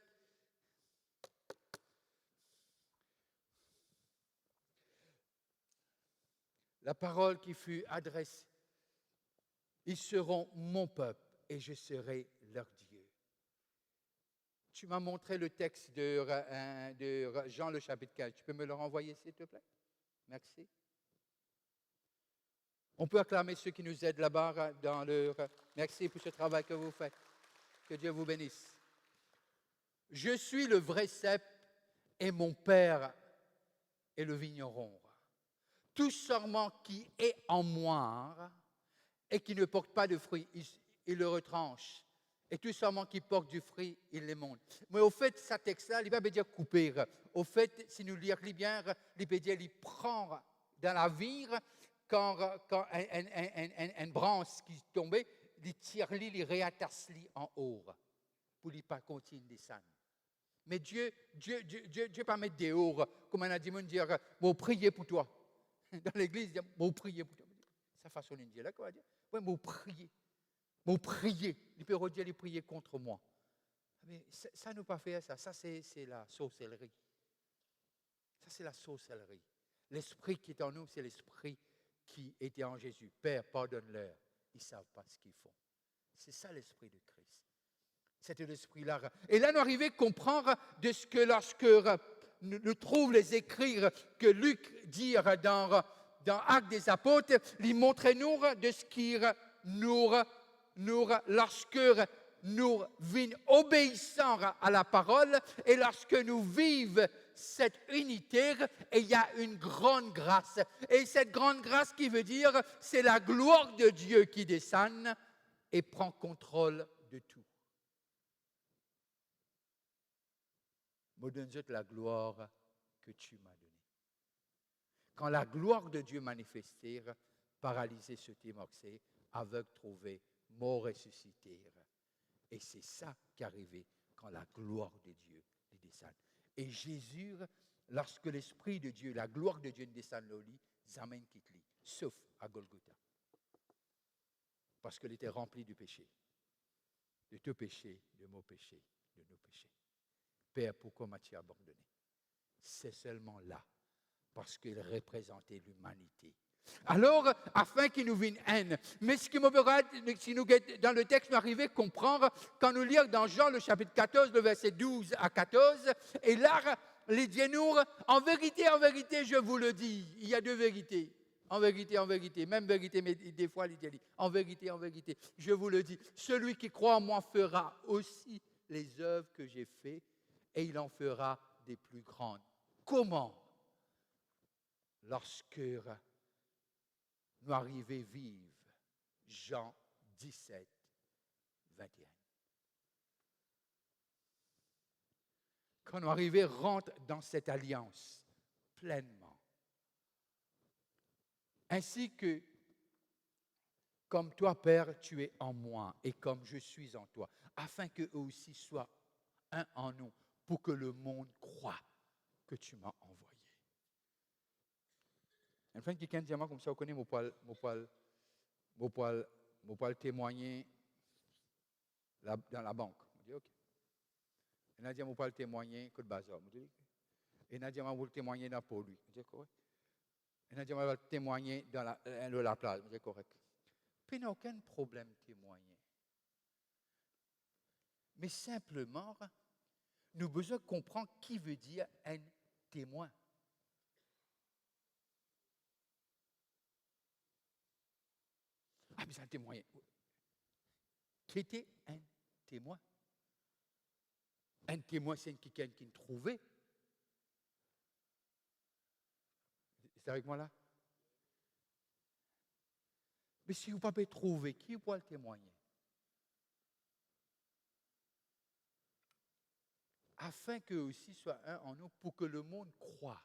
La parole qui fut adressée, ils seront mon peuple et je serai leur Dieu. Tu m'as montré le texte de Jean le chapitre 15. Tu peux me le renvoyer s'il te plaît? Merci. On peut acclamer ceux qui nous aident là-bas dans leur... Merci pour ce travail que vous faites. Que Dieu vous bénisse. Je suis le vrai cep et mon Père est le vigneron. Tout sarment qui est en moi et qui ne porte pas de fruit, il le retranche. Et tout sarment qui porte du fruit, il les monte. Mais au fait, ce texte-là, il ne va pas dire couper. Au fait, si nous lisons bien, il peut dire, il prend dans la vie, quand une branche qui est tombée, il tire, il réattache en haut, pour ne pas continuer de descendre. Mais Dieu pas mettre des hauts, comme on a dit, dire, bon, priez pour toi. Dans l'église, il dit, bon, priez pour toi. Ça façon de dire, là, quoi, dire, oui, bon, priez. Bon, priez. Il peut redire, il prier contre moi. Mais ça ne pas faire ça. Ça, c'est la sorcellerie. Ça, c'est la sorcellerie. L'esprit qui est en nous, c'est l'esprit qui était en Jésus. Père, pardonne-leur. Ils ne savent pas ce qu'ils font. C'est ça l'esprit de Christ. C'était l'esprit-là. Et là, nous arrivons à comprendre de ce que lorsque nous trouvons les écrits que Luc dit dans Actes des Apôtres, il montrait nous de ce qu'il lorsque nous vivons obéissants à la parole et lorsque nous vivons cette unité, et il y a une grande grâce. Et cette grande grâce qui veut dire, c'est la gloire de Dieu qui descend et prend contrôle de tout. Me donne la gloire que tu m'as donnée. Quand la gloire de Dieu manifestait, paralysé se démorçait, aveugle trouvé, mort ressuscité. Et c'est ça qui arrivait quand la gloire de Dieu descend. Et Jésus, lorsque l'Esprit de Dieu, la gloire de Dieu descend au lit, Zamen quitte lui, sauf à Golgotha. Parce qu'elle était remplie du péché. De tout péché, de mon péché, de nos péchés. Père, pourquoi m'as-tu abandonné? C'est seulement là, parce qu'il représentait l'humanité. Alors, afin qu'il nous vienne haine. Mais ce qui me fera, si nous, dans le texte, nous arrivons à comprendre, quand nous lisons dans Jean, le chapitre 14, le verset 12 à 14, et là, les dieux nous, en vérité, je vous le dis, il y a deux vérités. en vérité, même vérité, mais des fois, il dit, en vérité, je vous le dis, celui qui croit en moi fera aussi les œuvres que j'ai faites et il en fera des plus grandes. Comment? Lorsque nous arrivons vivre, Jean 17, 21. Quand nous arrivons, rentre dans cette alliance pleinement. Ainsi que, comme toi, Père, tu es en moi et comme je suis en toi, afin qu'eux aussi soient un en nous, pour que le monde croie que tu m'as envoyé. Enfin, quelqu'un dit à moi comme ça, vous connaissez mon poil témoigner dans la banque. Je dis, OK. Et Nadia m'a pas le témoigner que le bazar. Et Nadia m'a le témoigner dans pour lui. Je dis correct. Et Nadia m'a le témoigner dans la place. Je dis correct. Puis il n'y a aucun problème témoigner. Mais simplement, nous avons besoin de comprendre qui veut dire un témoin. Ah, mais c'est un témoin. Qui était un témoin? Un témoin, c'est quelqu'un qui nous trouvait. C'est avec moi là? Mais si vous ne pouvez pas trouver, qui peut le témoigner? Afin qu'eux aussi soient un en nous, pour que le monde croie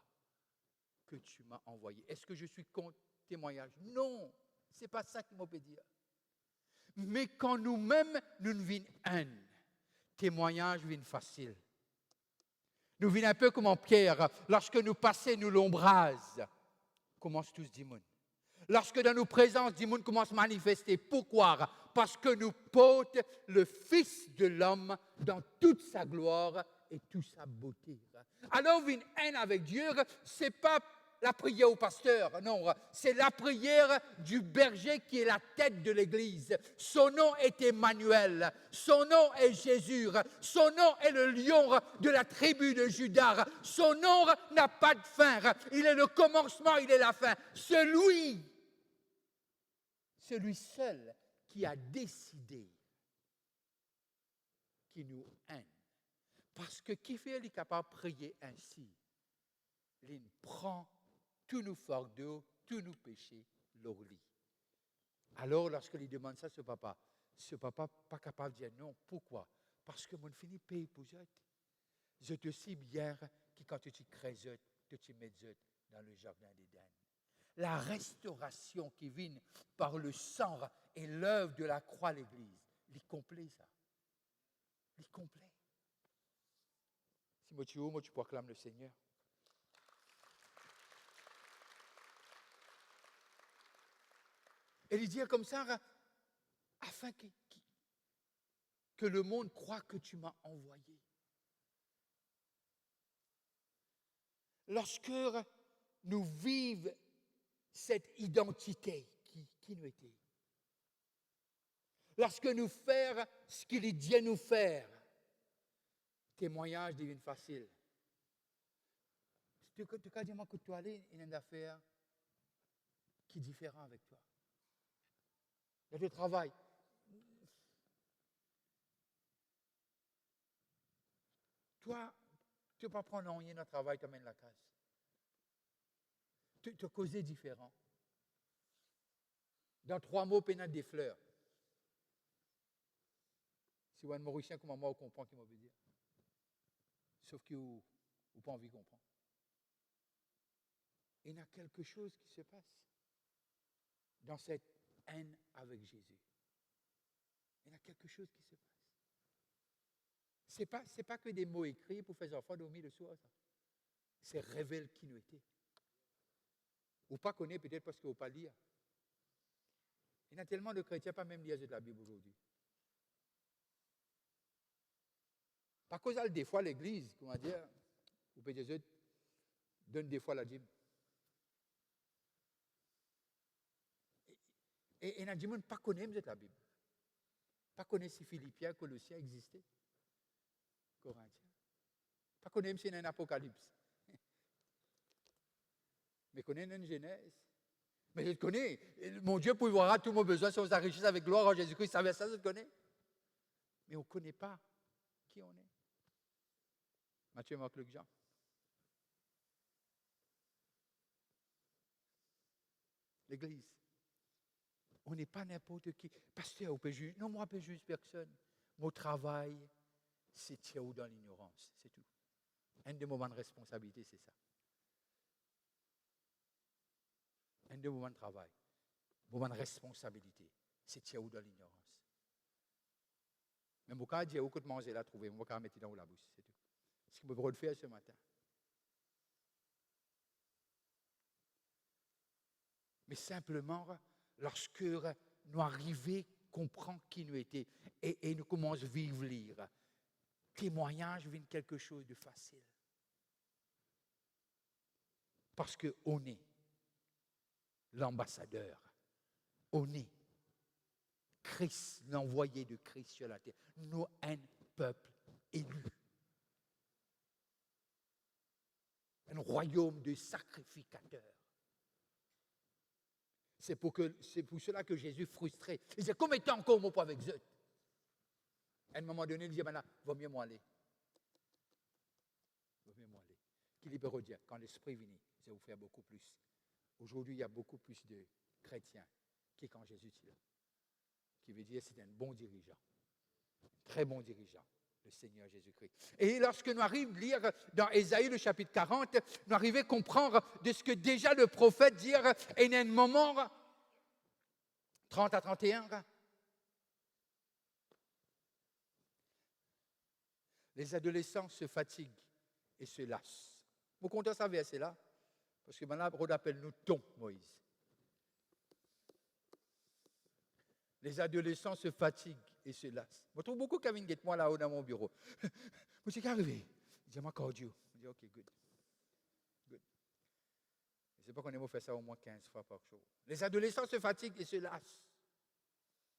que tu m'as envoyé. Est-ce que je suis contre témoignage? Non, ce n'est pas ça qu'il m'a peut dire. Mais quand nous-mêmes, nous ne vîmes un, témoignage vient facile. Nous vîmes un peu comme en Pierre, lorsque nous passons, nous l'ombrase, commence tous dimon. Lorsque dans nos présences, dimon commence à manifester. Pourquoi? Parce que nous portons le Fils de l'homme dans toute sa gloire et toute sa beauté. Alors, vîmes un avec Dieu, ce n'est pas la prière au pasteur, non, c'est la prière du berger qui est la tête de l'Église. Son nom est Emmanuel, son nom est Jésus, son nom est le lion de la tribu de Juda, son nom n'a pas de fin, il est le commencement, il est la fin. Celui seul qui a décidé, qui nous aime. Parce que qui fait, il est capable de prier ainsi. Il prend tous nos fardeaux, tous nos péchés, leur lit. Alors, lorsqu'il demande ça à ce papa pas capable de dire non. Pourquoi? Parce que mon fini paye pour eux. Je te sais bien que quand tu crées tu mets dans le jardin d'Éden. La restauration qui vient par le sang et l'œuvre de la croix à l'Église, il est complet ça. Il est complet. Si moi tu proclames le Seigneur. Et lui dire comme ça, afin que le monde croie que tu m'as envoyé. Lorsque nous vivons cette identité qui nous était, lorsque nous faisons ce qu'il est dit à nous faire, témoignage devient facile. Tu as dit que tu allais dans une affaire qui est différente avec toi. Dans le travail. Toi, tu ne peux pas prendre rien dans le travail, tu amènes la casse. Tu as causé différent. Dans 3 mots, tu as des fleurs. Si vous êtes un Mauricien comme moi, vous comprenez ce qu'il veut dire. Sauf que vous n'avez pas envie de comprendre. Il y a quelque chose qui se passe dans cette haine avec Jésus. Il y a quelque chose qui se passe. Ce n'est pas que des mots écrits pour faire enfants dormir le soir. C'est révèle qui nous était. Ou pas connaître peut-être parce qu'on ne pas lire. Il y a tellement de chrétiens pas même lire de la Bible aujourd'hui. Par cause des fois l'Église, comment dire, ou peut-être donne des fois la dîme. Et il y a des gens qui ne connaissent pas la Bible. Pas connaissent si Philippiens, Colossiens existaient. Corinthiens. Pas connaissent si il y a un Apocalypse. Mais connaissent une Genèse. Mais je te connais. Mon Dieu pourvoira tous nos besoins sur sa richesse avec gloire en Jésus-Christ. Ça veut ça, je te connais. Mais on ne connaît pas qui on est. Matthieu, Marc, Luc, Jean. L'Église. On n'est pas n'importe qui. Pasteur, on peut juger. Non, moi, je ne peux juger personne. Mon travail, c'est tirer dans l'ignorance. C'est tout. Un des moments de responsabilité, c'est ça. Un des moments de travail, moment de responsabilité, c'est tirer dans l'ignorance. Mais mon cas, Dieu, où que tu manges là, trouver, mon cas, mettre dans la bouche, c'est tout. Ce que je peux faire ce matin. Mais simplement, lorsque nous arrivons, comprendre qui nous étions et nous commençons à vivre, lire, témoignage vient quelque chose de facile. Parce qu'on est l'ambassadeur, on est Christ, l'envoyé de Christ sur la terre. Nous, un peuple élu. Un royaume de sacrificateurs. C'est pour cela que Jésus frustrait. Il disait, combien de temps encore mon avec eux? À un moment donné, il disait, maintenant, vaut mieux moi aller. Vaut mieux moi aller. Qu'il peut dire, quand l'Esprit vient, ça vous faire beaucoup plus. Aujourd'hui, il y a beaucoup plus de chrétiens qui quand Jésus est là. Qui veut dire, c'est un bon dirigeant. Un très bon dirigeant. Le Seigneur Jésus-Christ. Et lorsque nous arrivons à lire dans Ésaïe, le chapitre 40, nous arrivons à comprendre de ce que déjà le prophète dit, et il y a un moment, 30 à 31, les adolescents se fatiguent et se lassent. Vous comptez ça verset-là? Parce que maintenant, on appelle nous ton, Moïse. Les adolescents se fatiguent et se lassent. Je trouve beaucoup Kevin Guette, moi là-haut dans mon bureau. Je suis arrivé. Il dit, moi, cardio. Je dis, OK, good. Good. Je ne sais pas qu'on aime faire ça au moins 15 fois par jour. Les adolescents se fatiguent et se lassent.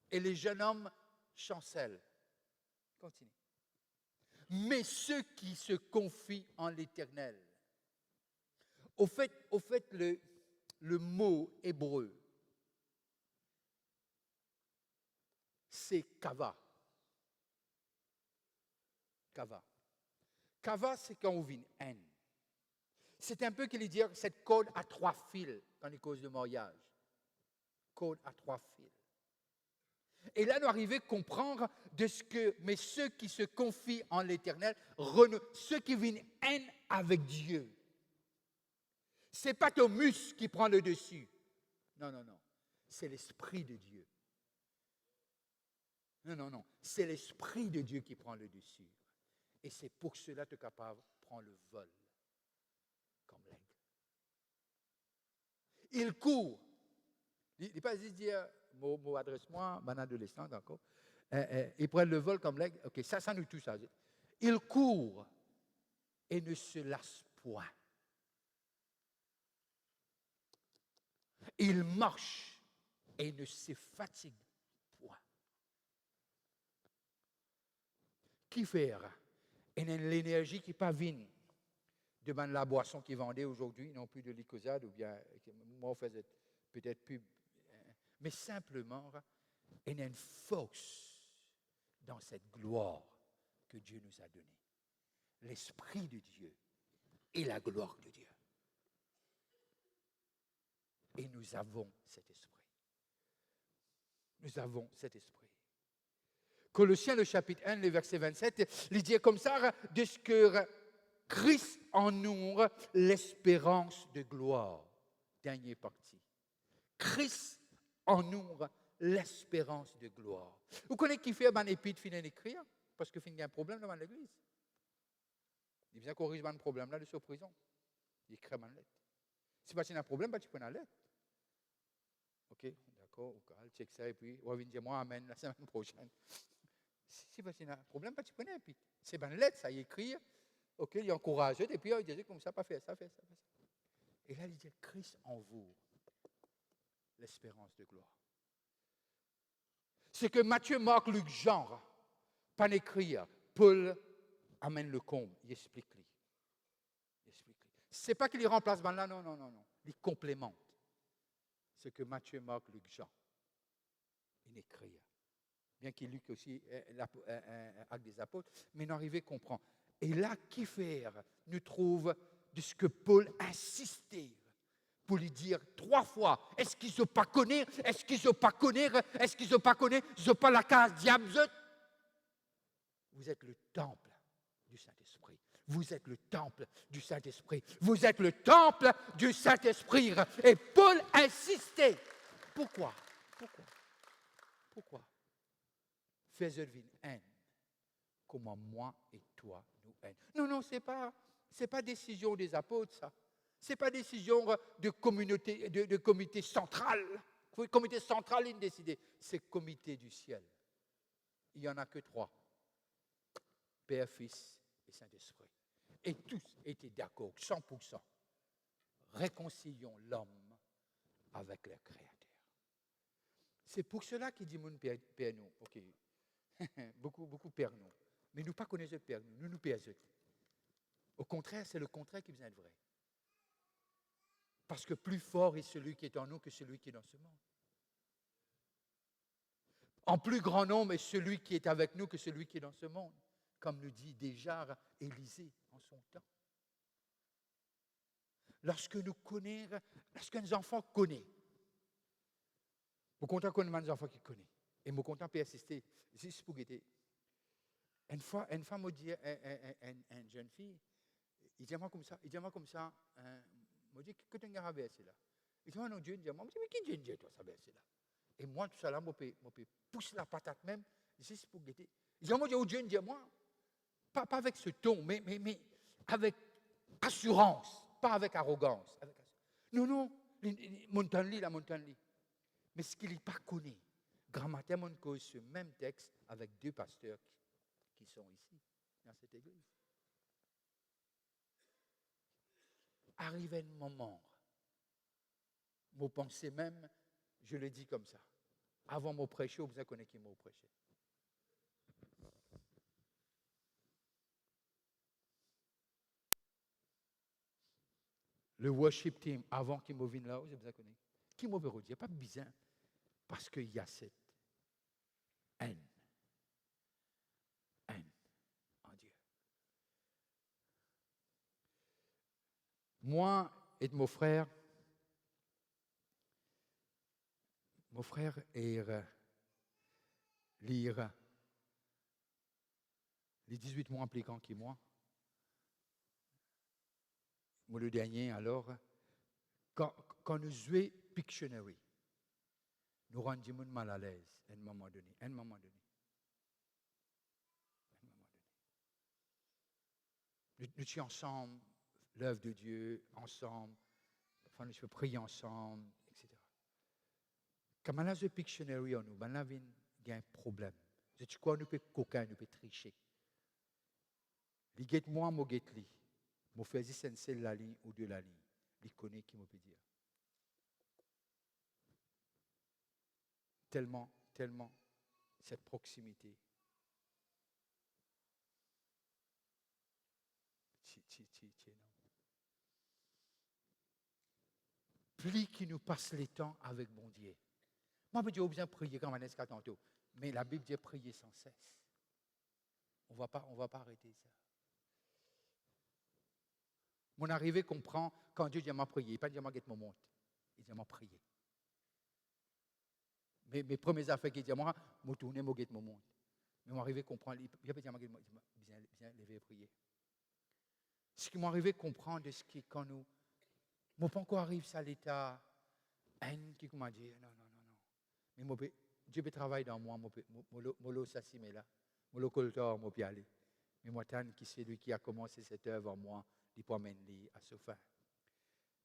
Et les jeunes hommes chancellent. Continue. Mais ceux qui se confient en l'Éternel. Au fait le mot hébreu, c'est kava. Kava. Kava, c'est quand on vit une haine. C'est un peu qu'il dit cette corde à 3 fils dans les causes de mariage. Corde à 3 fils. Et là, nous arrivons à comprendre de ce que, mais ceux qui se confient en l'Éternel, ceux qui vivent une haine avec Dieu. Ce n'est pas ton muscle qui prend le dessus. Non, non, non. C'est l'Esprit de Dieu. Non, non, non. C'est l'Esprit de Dieu qui prend le dessus. Et c'est pour cela que tu es capable de prendre le vol comme l'aigle. Il court. Il n'est pas juste dire, mot adresse-moi, mon adolescent, d'accord. Il prend le vol comme l'aigle. OK, ça nous touche. Ça. Il court et ne se lasse point. Il marche et ne se fatigue point. Qui faire? Il y a l'énergie qui pas vine. Demande la boisson qui vendait aujourd'hui, non plus de l'icosade, ou bien, moi, on faisait peut-être pub. Mais simplement, il y a une force dans cette gloire que Dieu nous a donnée. L'Esprit de Dieu et la gloire de Dieu. Et nous avons cet esprit. Nous avons cet esprit. Colossiens, le chapitre 1, le verset 27, il dit comme ça, de ce que Christ en nous, l'espérance de gloire. Dernière partie. Christ en nous, l'espérance de gloire. Vous connaissez qui fait un épître finir d'écrire? Parce qu'il y a un problème dans l'église. Il vient corriger un problème là de sa prison. Il écrit une lettre. Si tu as un problème, tu prends une lettre. OK, d'accord, check ça et puis on va venir dire moi amen la semaine prochaine. Si tu as un problème, tu prends puis c'est une lettre, ça y écrit. OK, il encourage et puis il dit comme ça, pas fait ça, fait ça. Et là il dit Christ en vous, l'espérance de gloire. C'est que Matthieu, Marc, Luc, Jean, pas écrire, Paul amène le comble, il explique-lui. Ce n'est pas qu'il y remplace là, non. Il complémente. ce que Matthieu, Marc, Luc, Jean, ils écrivent. Bien qu'il ait aussi l'acte des apôtres, mais n'arrivait à comprendre. Et là, qui faire nous trouve de ce que Paul insistait pour lui dire 3 fois, est-ce qu'ils n'ont pas connu, est-ce qu'ils n'ont pas connu, est-ce qu'ils n'ont pas connu, ils n'ont pas la case diable. Vous êtes le temple du Saint-Esprit. Vous êtes le temple du Saint-Esprit. Vous êtes le temple du Saint-Esprit. Et Paul insistait. Pourquoi? Fais-le une haine, comme moi et toi nous haine. Non, ce n'est pas décision des apôtres, ça. Ce n'est pas décision de comité central. Le comité central, il décide. C'est le comité du ciel. Il n'y en a que 3. Père, Fils et Saint-Esprit. Et tous étaient d'accord, 100%. Réconcilions l'homme avec le Créateur. C'est pour cela qu'il dit mon Père nous. Ok. beaucoup Père nous. Mais nous pas connaissons Père nous. Nous Père eux. Au contraire, c'est le contraire qui vient être vrai. Parce que plus fort est celui qui est en nous que celui qui est dans ce monde. En plus grand nombre est celui qui est avec nous que celui qui est dans ce monde. Comme nous dit déjà Élisée en son temps. Lorsque nos enfants connaissent, nous comptons qu'on a des enfants qui connaissent. Et nous comptons persister. Juste pour guetter. Une fois, me dit une jeune fille, il dit moi comme ça, me dit que tu as un verset là. Il dit non, Dieu, me dit mais qui Dieu toi ça verset là. Et moi tout ça là, je peux pousser la patate même, juste pour guetter. Il dit moi Dieu, dit moi. Pas avec ce ton, mais avec assurance, pas avec arrogance. Non, la montagne. Mais ce qu'il n'est pas connu, grand matin, on cause ce même texte avec 2 pasteurs qui sont ici, dans cette église. Arrive un moment, vous pensez même, je le dis comme ça, avant mon prêcher, vous connaissez qui m'a prêché. Le worship team, avant qu'il me vienne là, vous connaissez. Qui m'a dit, il n'y a pas besoin, parce qu'il y a cette haine en Dieu. Moi et mon frère est lire les 18 mois impliquants qui moi. Moi, le dernier, alors, quand nous jouons Pictionary, nous rendons mal à l'aise à un moment donné. Nous sommes ensemble, l'œuvre de Dieu, ensemble, enfin, nous prions ensemble, etc. Quand on a joué Pictionary, on a un problème. Tu crois nous peut coquin, nous peut tricher. Les guettes moi, moi guette li. Je fais une seule la ligne ou 2 la ligne. Il connaît qui me peut dire. Tellement, cette proximité. Plus qu'il nous passe les temps avec bon Dieu. Moi, je dis, bien prier comme Vanessa tantôt. Mais la Bible dit prier sans cesse. On ne va pas arrêter ça. Mon arrivée comprend quand Dieu dit à prier. Il ne pas dire à mon monte. Il dit à prier. Mes premières affaires qu'il dit à moi, je tourne, je mon monte. Mais mon arrivée comprend. Il ne pas dire à bien lever et prier. Ce qui m'arrive à comprendre, c'est que quand nous. Moi, pas encore arrive à l'état. Haine qui m'a dit non. Mais Dieu peut travailler dans moi. Moi, ça s'y met là. Moi, le colteur, moi, puis aller. Mais moi, qui c'est lui qui a commencé cette œuvre en moi. Il peut m'amener à ce fin.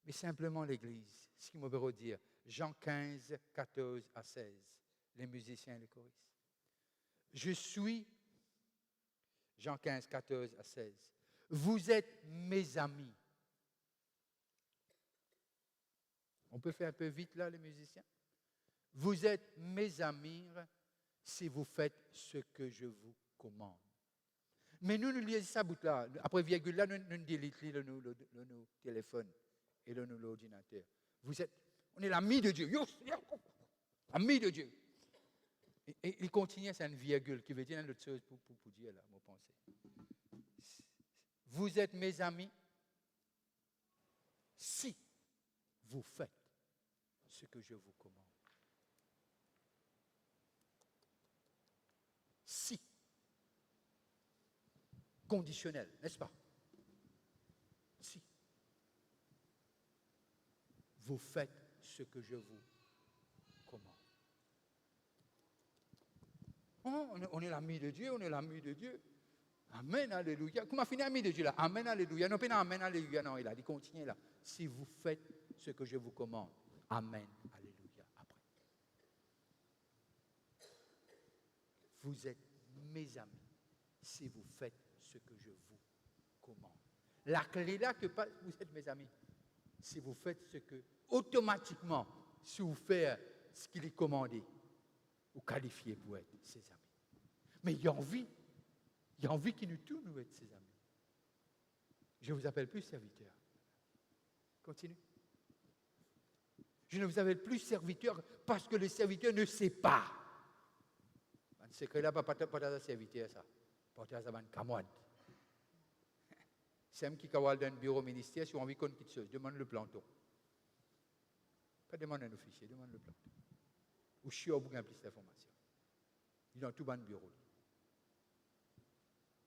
Mais simplement l'Église, ce qu'il me veut dire, Jean 15, 14 à 16, les musiciens et les choristes. Je suis, Jean 15, 14 à 16, vous êtes mes amis. On peut faire un peu vite là, les musiciens. Vous êtes mes amis si vous faites ce que je vous commande. Mais nous lisons ça bout là. Après virgule là, nous délitons le téléphone et l'ordinateur. On est l'ami de Dieu. Ami de Dieu. Et il continue, c'est une virgule qui veut dire l'autre chose pour dire là, mon pensée. Vous êtes mes amis si vous faites ce que je vous commande. Si. Conditionnel, n'est-ce pas? Si. Vous faites ce que je vous commande. On est l'ami de Dieu, on est l'ami de Dieu. Amen, alléluia. Comment finir ami de Dieu là? Amen, alléluia. Non, pas amen, alléluia. Non, il a dit, continuez là. Si vous faites ce que je vous commande. Amen, alléluia. Après. Vous êtes mes amis si vous faites ce que je vous commande. La clé là que vous êtes mes amis. Si vous faites ce que, automatiquement, si vous faites ce qu'il est commandé, vous qualifiez pour être ses amis. Mais il y a envie qu'il nous tourne nous être ses amis. Je ne vous appelle plus serviteur. Continue. Je ne vous appelle plus serviteur parce que le serviteur ne sait pas. Un secret là, pas de serviteur, ça. Pas de camarade. C'est un qui a dans un bureau ministère, si on a envie qu'on quitte chose, demande le planton. Pas demander un officier, demande le planton. Ou je suis au bout d'un plus d'informations. Il est dans tout le bureau.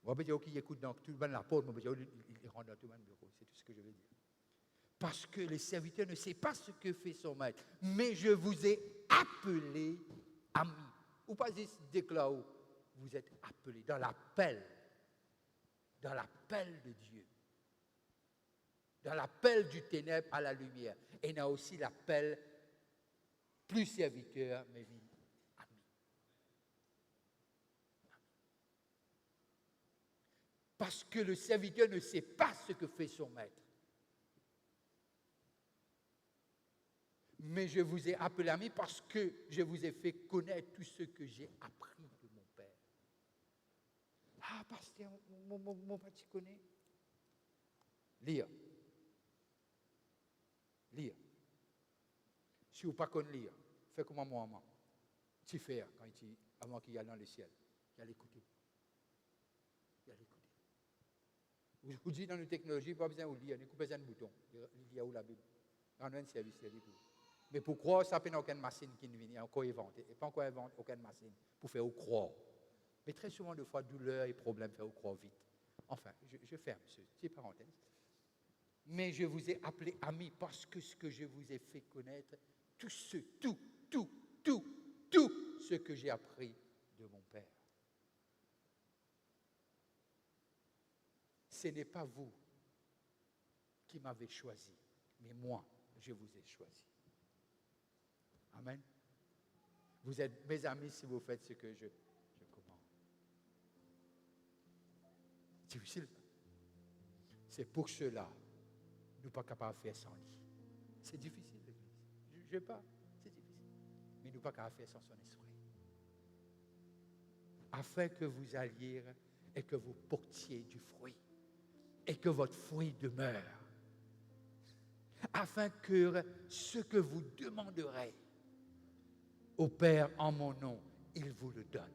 On va dire qu'il écoute dans tout le la porte, il rentre dans tout le bureau. C'est tout ce que je veux dire. Parce que le serviteur ne sait pas ce que fait son maître. Mais je vous ai appelé amis. Ou pas juste déclaré, vous êtes appelés dans l'appel de Dieu. Dans l'appel du ténèbre à la lumière. Et il y a aussi l'appel plus serviteur, mais oui, ami. Parce que le serviteur ne sait pas ce que fait son maître. Mais je vous ai appelé ami parce que je vous ai fait connaître tout ce que j'ai appris de mon Père. Ah, pasteur, mon petit connaît. Lire. Si vous ne pouvez pas lire, faites comme moi, maman. Tu fais avant qu'il y aille dans le ciel. Il y a l'écouter. Je vous dis dans la technologie, pas besoin de lire, il n'y a pas besoin de bouton. Il y a où la Bible. Dans un service, il y a des bouton. Mais pour croire, ça n'a aucune machine qui vient encore inventer. Et pas encore inventer aucune machine pour faire croire. Mais très souvent, de fois, douleur et problème faire croire vite. Enfin, je ferme ce petit parenthèse. Mais je vous ai appelé amis parce que ce que je vous ai fait connaître, tout ce que j'ai appris de mon Père. Ce n'est pas vous qui m'avez choisi, mais moi, je vous ai choisi. Amen. Vous êtes mes amis si vous faites ce que je commande. C'est difficile. C'est pour cela nous ne sommes pas capables de faire sans lui. C'est difficile, l'Église. Je ne sais pas, c'est difficile. Mais nous ne sommes pas capables de faire sans son esprit. Afin que vous alliez et que vous portiez du fruit. Et que votre fruit demeure. Afin que ce que vous demanderez au Père en mon nom, il vous le donne.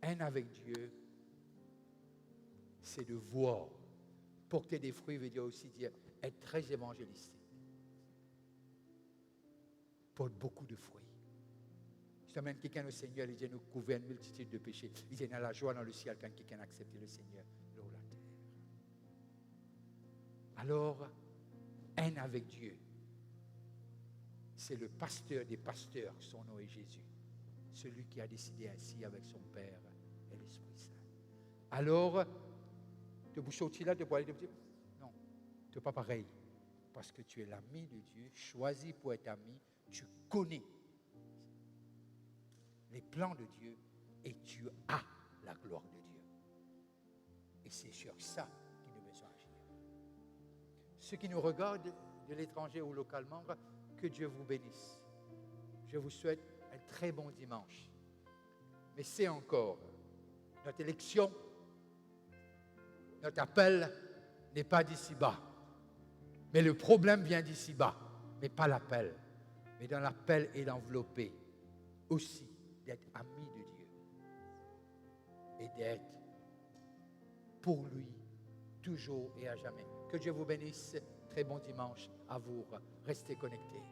Un avec Dieu, c'est de voir. Porter des fruits veut dire aussi dire être très évangélistique. Porte beaucoup de fruits. Je t'amène quelqu'un au Seigneur, il dit nous couvrir une multitude de péchés. Il dit dans la joie dans le ciel quand quelqu'un a accepté le Seigneur, là ou la terre. Alors, un avec Dieu, c'est le pasteur des pasteurs, son nom est Jésus. Celui qui a décidé ainsi avec son Père et l'Esprit Saint. Alors, tu peux sortir là, tu peux aller dire, non, tu n'es pas pareil. Parce que tu es l'ami de Dieu, choisi pour être ami, tu connais les plans de Dieu et tu as la gloire de Dieu. Et c'est sur ça qu'il nous besoin d'agir. Ceux qui nous regardent de l'étranger ou localement, que Dieu vous bénisse. Je vous souhaite un très bon dimanche. Mais c'est encore notre élection. Notre appel n'est pas d'ici bas. Mais le problème vient d'ici-bas, mais pas l'appel. Mais dans l'appel est enveloppé aussi d'être ami de Dieu et d'être pour lui toujours et à jamais. Que Dieu vous bénisse. Très bon dimanche à vous. Restez connectés.